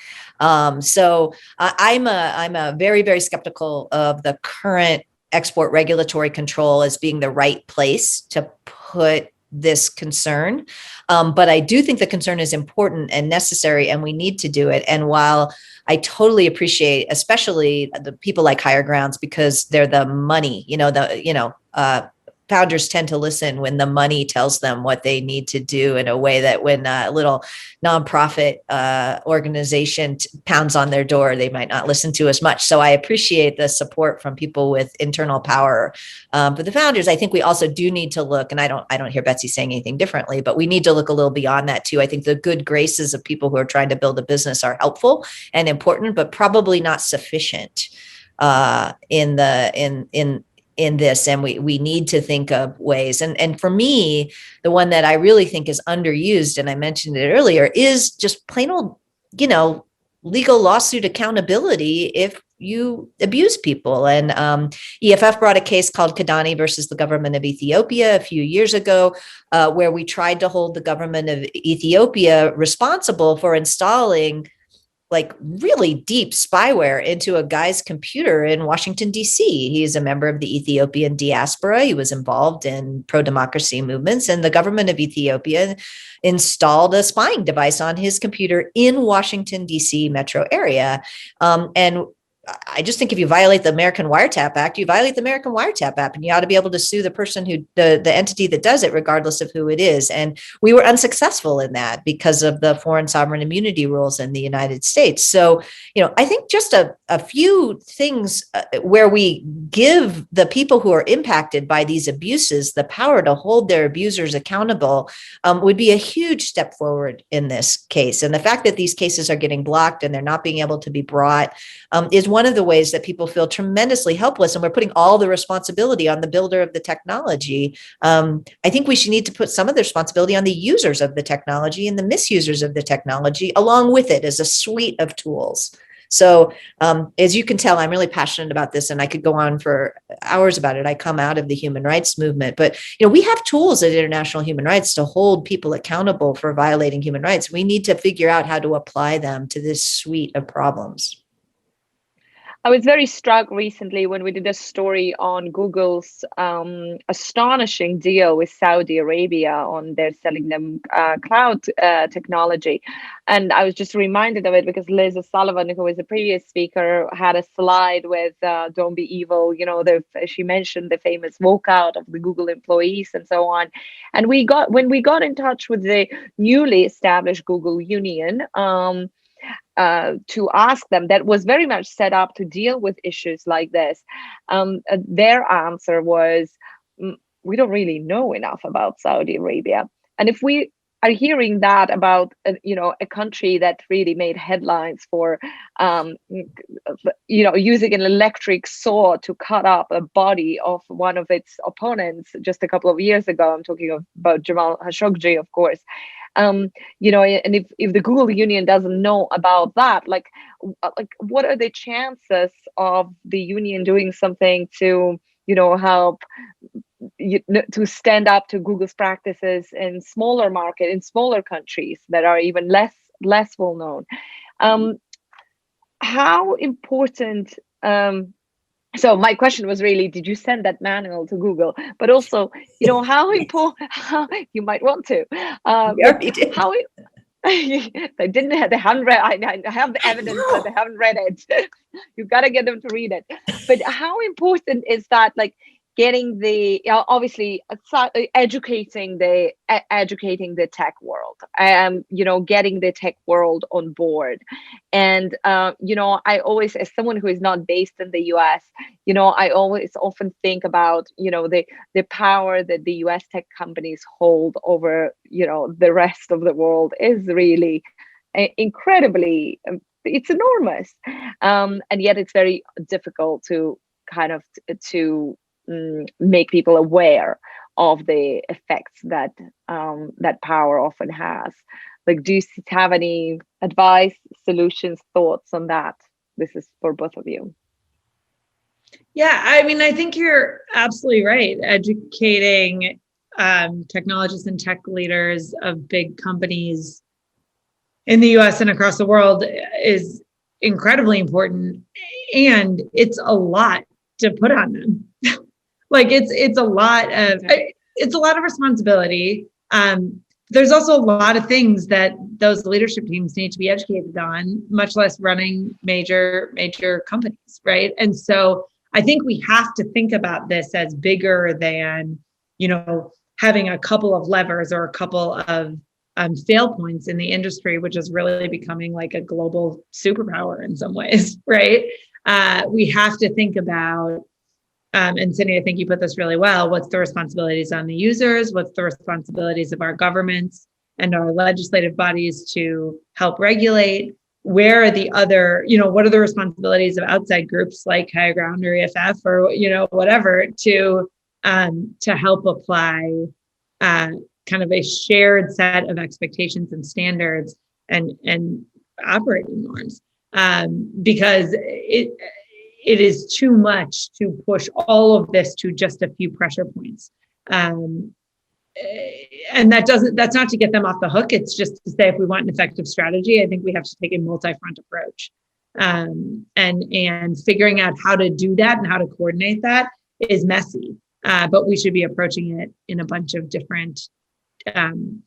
So I'm a very, very skeptical of the current export regulatory control as being the right place to put this concern. But I do think the concern is important and necessary, and we need to do it. And while I totally appreciate, especially the people like Higher Grounds, because they're the money, founders tend to listen when the money tells them what they need to do, in a way that when a little nonprofit organization pounds on their door, they might not listen to as much. So I appreciate the support from people with internal power. But the founders, I think we also do need to look, and I don't hear Betsy saying anything differently, but we need to look a little beyond that too. I think the good graces of people who are trying to build a business are helpful and important, but probably not sufficient in this. And we need to think of ways. And for me, the one that I really think is underused, and I mentioned it earlier, is just plain old, legal lawsuit accountability if you abuse people. And EFF brought a case called Kadani versus the government of Ethiopia a few years ago, where we tried to hold the government of Ethiopia responsible for installing really deep spyware into a guy's computer in Washington, D.C. He's a member of the Ethiopian diaspora. He was involved in pro-democracy movements, and the government of Ethiopia installed a spying device on his computer in Washington, D.C. metro area. And I just think if you violate the American Wiretap Act, you violate the American Wiretap Act, and you ought to be able to sue the person the entity that does it, regardless of who it is. And we were unsuccessful in that because of the foreign sovereign immunity rules in the United States. So, I think just a few things where we give the people who are impacted by these abuses the power to hold their abusers accountable would be a huge step forward in this case. And the fact that these cases are getting blocked and they're not being able to be brought is one of the ways that people feel tremendously helpless, and we're putting all the responsibility on the builder of the technology. I think we should need to put some of the responsibility on the users of the technology and the misusers of the technology, along with it as a suite of tools. So as you can tell, I'm really passionate about this, and I could go on for hours about it. I come out of the human rights movement, but we have tools at International Human Rights to hold people accountable for violating human rights. We need to figure out how to apply them to this suite of problems. I was very struck recently when we did a story on Google's astonishing deal with Saudi Arabia on their selling them cloud technology. And I was just reminded of it because Liz O'Sullivan, who was a previous speaker, had a slide with Don't Be Evil. She mentioned the famous walkout of the Google employees and so on. And when we got in touch with the newly established Google Union, to ask them, that was very much set up to deal with issues like this. Their answer was, we don't really know enough about Saudi Arabia. And if we are hearing that about, a country that really made headlines for, using an electric saw to cut up a body of one of its opponents just a couple of years ago, I'm talking about Jamal Khashoggi, of course. And if the Google Union doesn't know about that, what are the chances of the union doing something to, help to stand up to Google's practices in smaller countries that are even less well known? How important So my question was really, did you send that manual to Google? But also, how important, how you might want to, We already did. how they haven't read. I have the evidence that they haven't read it. You've got to get them to read it. But how important is that? Like getting the obviously educating the tech world, getting the tech world on board. And I always, as someone who is not based in the US, I always often think about the power that the US tech companies hold over the rest of the world is really incredibly, it's enormous, and yet it's very difficult to kind of to make people aware of the effects that that power often has. Like, do you have any advice, solutions, thoughts on that? This is for both of you. Yeah, I mean, I think you're absolutely right. Educating technologists and tech leaders of big companies in the US and across the world is incredibly important. And it's a lot to put on them. Like it's a lot of responsibility. There's also a lot of things that those leadership teams need to be educated on, much less running major companies, right? And so I think we have to think about this as bigger than, having a couple of levers or a couple of fail points in the industry, which is really becoming like a global superpower in some ways, right? We have to think about, and Cindy, I think you put this really well, what's the responsibilities on the users? What's the responsibilities of our governments and our legislative bodies to help regulate? Where are the other, what are the responsibilities of outside groups like Higher Ground or EFF or, whatever to help apply kind of a shared set of expectations and standards and operating norms, because it is too much to push all of this to just a few pressure points. And that's not to get them off the hook. It's just to say, if we want an effective strategy, I think we have to take a multi-front approach, and figuring out how to do that and how to coordinate that is messy, but we should be approaching it in a bunch of different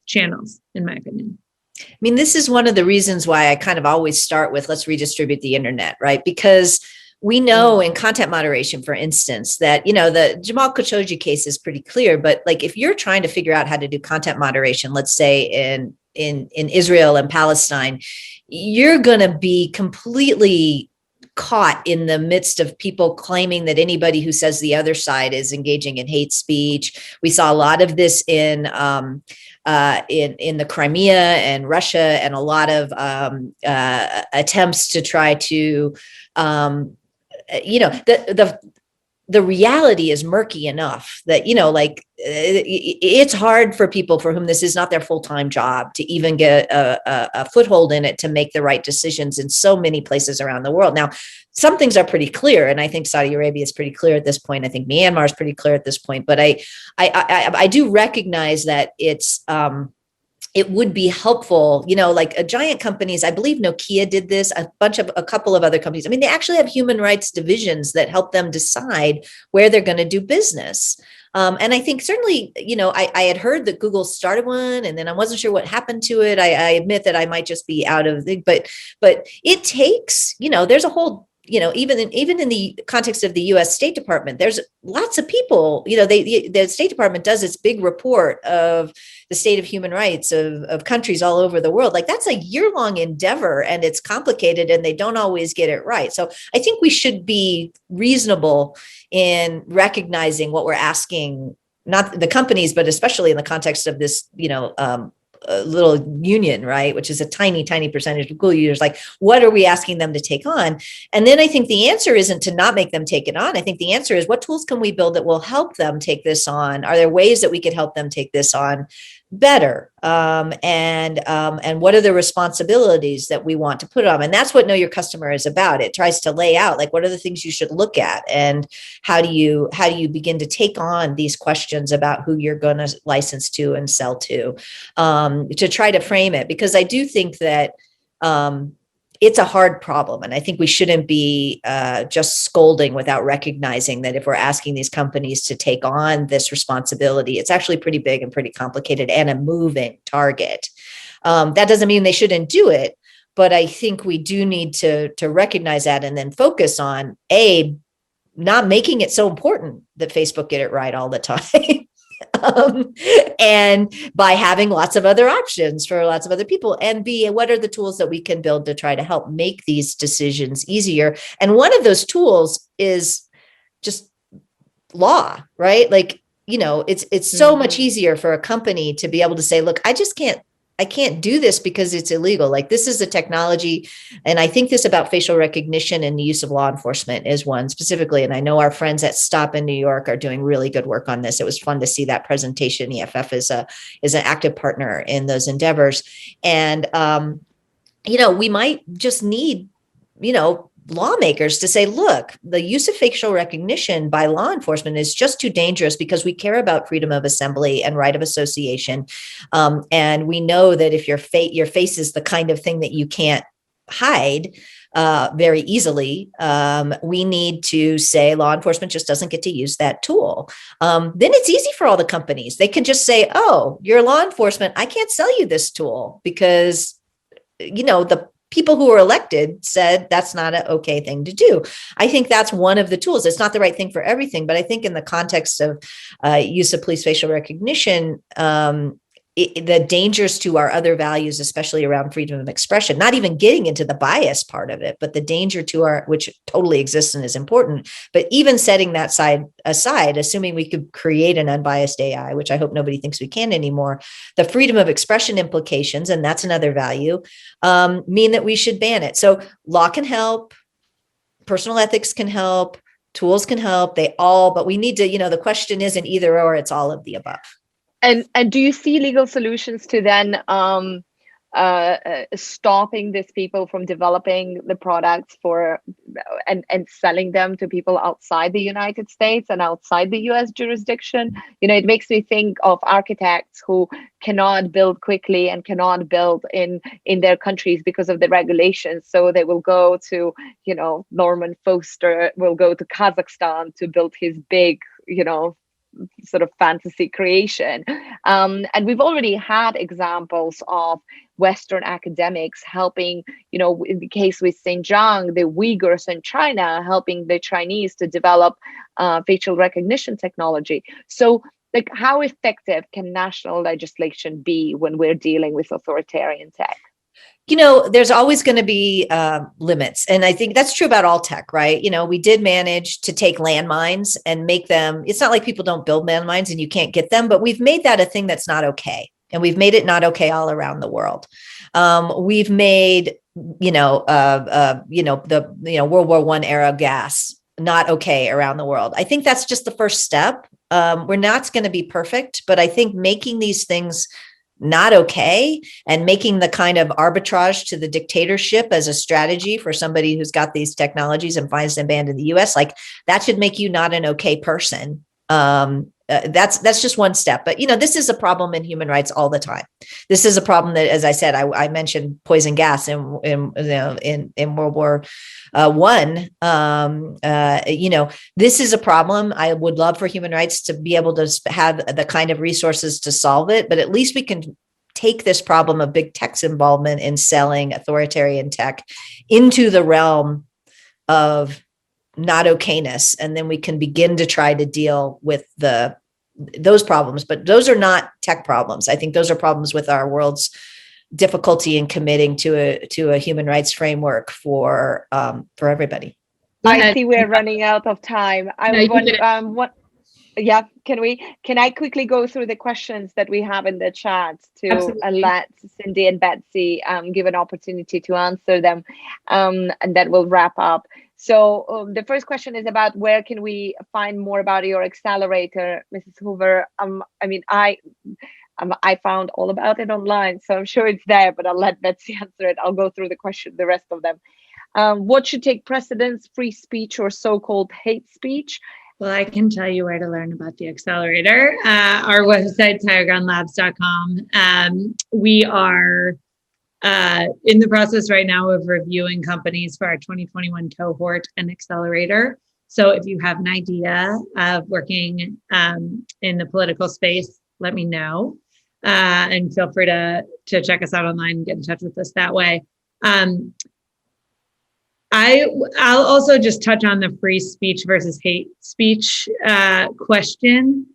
channels, in my opinion. I mean, this is one of the reasons why I kind of always start with, let's redistribute the internet, right? Because we know in content moderation, for instance, that, the Jamal Khashoggi case is pretty clear, but like if you're trying to figure out how to do content moderation, let's say in Israel and Palestine, you're going to be completely caught in the midst of people claiming that anybody who says the other side is engaging in hate speech. We saw a lot of this in the Crimea and Russia, and a lot of attempts to try to the reality is murky enough that, it's hard for people for whom this is not their full-time job to even get a foothold in it to make the right decisions in so many places around the world. Now, some things are pretty clear, and I think Saudi Arabia is pretty clear at this point. I think Myanmar is pretty clear at this point, but I do recognize that it would be helpful, like giant companies. I believe Nokia did this, a couple of other companies. I mean, they actually have human rights divisions that help them decide where they're going to do business. And I think certainly, I had heard that Google started one, and then I wasn't sure what happened to it. I admit that I might just be out of the, but it takes, there's a whole, even in the context of the U.S. State Department, there's lots of people, the State Department does its big report of the state of human rights of countries all over the world. Like, that's a year-long endeavor, and it's complicated, and they don't always get it right. So I think we should be reasonable in recognizing what we're asking, not the companies, but especially in the context of this, little union, right, which is a tiny percentage of Google users. Like, what are we asking them to take on? And then I think the answer isn't to not make them take it on. I think the answer is, what tools can we build that will help them take this on? Are there ways that we could help them take this on better? And what are the responsibilities that we want to put on? And that's what Know Your Customer is about. It tries to lay out, like, what are the things you should look at, and how do you begin to take on these questions about who you're going to license to and sell to try to frame it. Because I do think that it's a hard problem. And I think we shouldn't be just scolding without recognizing that if we're asking these companies to take on this responsibility, it's actually pretty big and pretty complicated and a moving target. That doesn't mean they shouldn't do it, but I think we do need to recognize that and then focus on not making it so important that Facebook get it right all the time. And by having lots of other options for lots of other people, and B, what are the tools that we can build to try to help make these decisions easier? And one of those tools is just law, right? Like, it's so much easier for a company to be able to say, look, I can't do this because it's illegal. Like, this is a technology. And I think this about facial recognition and the use of law enforcement is one specifically. And I know our friends at Stop in New York are doing really good work on this. It was fun to see that presentation. EFF is an active partner in those endeavors. And, we might just need, lawmakers to say, look, the use of facial recognition by law enforcement is just too dangerous because we care about freedom of assembly and right of association. And we know that if your face is the kind of thing that you can't hide very easily, we need to say law enforcement just doesn't get to use that tool. Then it's easy for all the companies. They can just say, oh, you're law enforcement, I can't sell you this tool because, the people who were elected said that's not an okay thing to do. I think that's one of the tools. It's not the right thing for everything, but I think in the context of use of police facial recognition, the dangers to our other values, especially around freedom of expression, not even getting into the bias part of it, but the danger to which totally exists and is important. But even setting that aside, assuming we could create an unbiased AI, which I hope nobody thinks we can anymore, the freedom of expression implications, and that's another value, mean that we should ban it. So law can help, personal ethics can help, tools can help, but we need to, the question isn't either or, it's all of the above. And do you see legal solutions to then stopping these people from developing the products and selling them to people outside the United States and outside the US jurisdiction? It makes me think of architects who cannot build quickly and cannot build in their countries because of the regulations. So they will go to, Norman Foster will go to Kazakhstan to build his big, sort of fantasy creation. And we've already had examples of Western academics helping, in the case with Xinjiang, the Uyghurs in China, helping the Chinese to develop facial recognition technology. So, how effective can national legislation be when we're dealing with authoritarian tech? There's always going to be limits. And I think that's true about all tech, right? We did manage to take landmines and make them, it's not like people don't build landmines and you can't get them, but we've made that a thing that's not okay. And we've made it not okay all around the world. We've made, the World War I era gas not okay around the world. I think that's just the first step. We're not going to be perfect, but I think making these things not okay and making the kind of arbitrage to the dictatorship as a strategy for somebody who's got these technologies and finds them banned in the US, like that should make you not an okay person. That's just one step. But, this is a problem in human rights all the time. This is a problem that, as I said, I mentioned poison gas in World War I. This is a problem. I would love for human rights to be able to have the kind of resources to solve it, but at least we can take this problem of big tech's involvement in selling authoritarian tech into the realm of not okayness, and then we can begin to try to deal with those problems. But those are not tech problems. I think those are problems with our world's difficulty in committing to a human rights framework for everybody. I see we're running out of time. Can I quickly go through the questions that we have in the chat to let Cindy and Betsy give an opportunity to answer them, and then we'll wrap up. So the first question is about where can we find more about your accelerator, Mrs. Hoover? I found all about it online, so I'm sure it's there, but I'll let Betsy answer it. I'll go through the rest of them. What should take precedence, free speech or so-called hate speech? Well, I can tell you where to learn about the accelerator. Our website, highergroundlabs.com. We are in the process right now of reviewing companies for our 2021 cohort and accelerator. So if you have an idea of working in the political space, let me know. And feel free to check us out online and get in touch with us that way. I'll also just touch on the free speech versus hate speech question.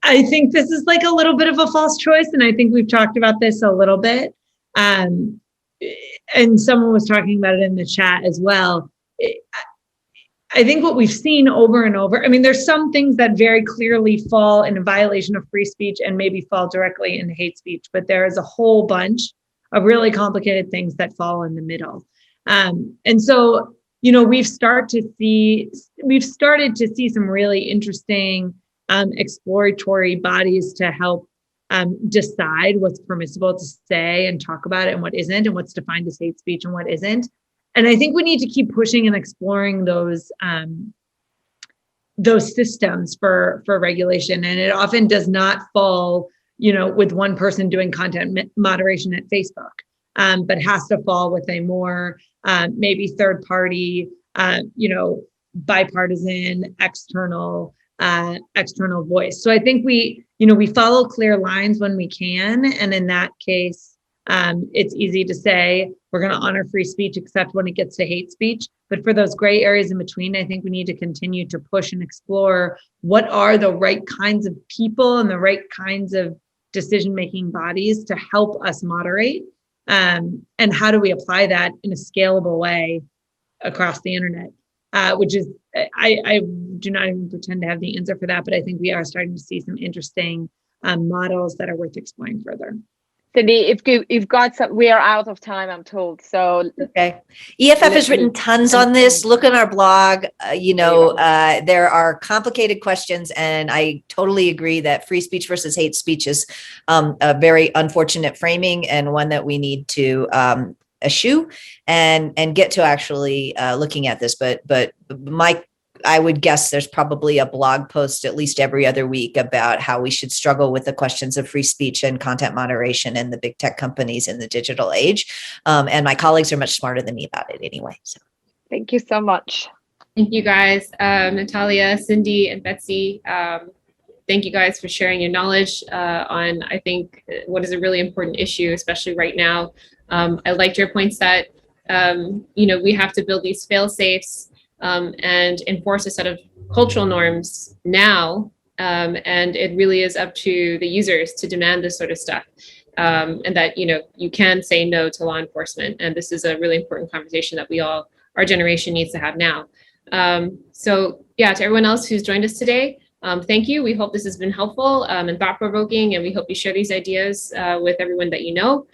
I think this is like a little bit of a false choice, and I think we've talked about this a little bit. And someone was talking about it in the chat as well. I think what we've seen over and over, I mean, there's some things that very clearly fall in a violation of free speech and maybe fall directly into hate speech, but there is a whole bunch of really complicated things that fall in the middle. And so, you know, we've started to see some really interesting exploratory bodies to help decide what's permissible to say and talk about it and what isn't, and what's defined as hate speech and what isn't. And I think we need to keep pushing and exploring those systems for regulation. And it often does not fall, you know, with one person doing content moderation at Facebook, but has to fall with a more maybe third party, you know, bipartisan, external voice. So I think we follow clear lines when we can. And in that case, it's easy to say we're going to honor free speech, except when it gets to hate speech. But for those gray areas in between, I think we need to continue to push and explore what are the right kinds of people and the right kinds of decision-making bodies to help us moderate. And how do we apply that in a scalable way across the internet? Which is, I do not even pretend to have the answer for that, but I think we are starting to see some interesting models that are worth exploring further. Cindy, if you've got some, we are out of time, I'm told. So okay, EFF has written tons on this. Look on our blog. There are complicated questions, and I totally agree that free speech versus hate speech is a very unfortunate framing and one that we need to eschew and get to actually looking at this. But I would guess there's probably a blog post at least every other week about how we should struggle with the questions of free speech and content moderation in the big tech companies in the digital age. And my colleagues are much smarter than me about it anyway. So thank you so much. Thank you guys, Natalia, Cindy, and Betsy. Thank you guys for sharing your knowledge on, I think, what is a really important issue, especially right now. I liked your points that, we have to build these fail-safes and enforce a set of cultural norms now. And it really is up to the users to demand this sort of stuff. And that, you can say no to law enforcement. And this is a really important conversation that our generation needs to have now. So yeah, to everyone else who's joined us today, thank you. We hope this has been helpful and thought-provoking, and we hope you share these ideas with everyone that you know.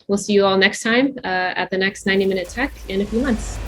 We'll see you all next time at the next 90 Minute Tech in a few months.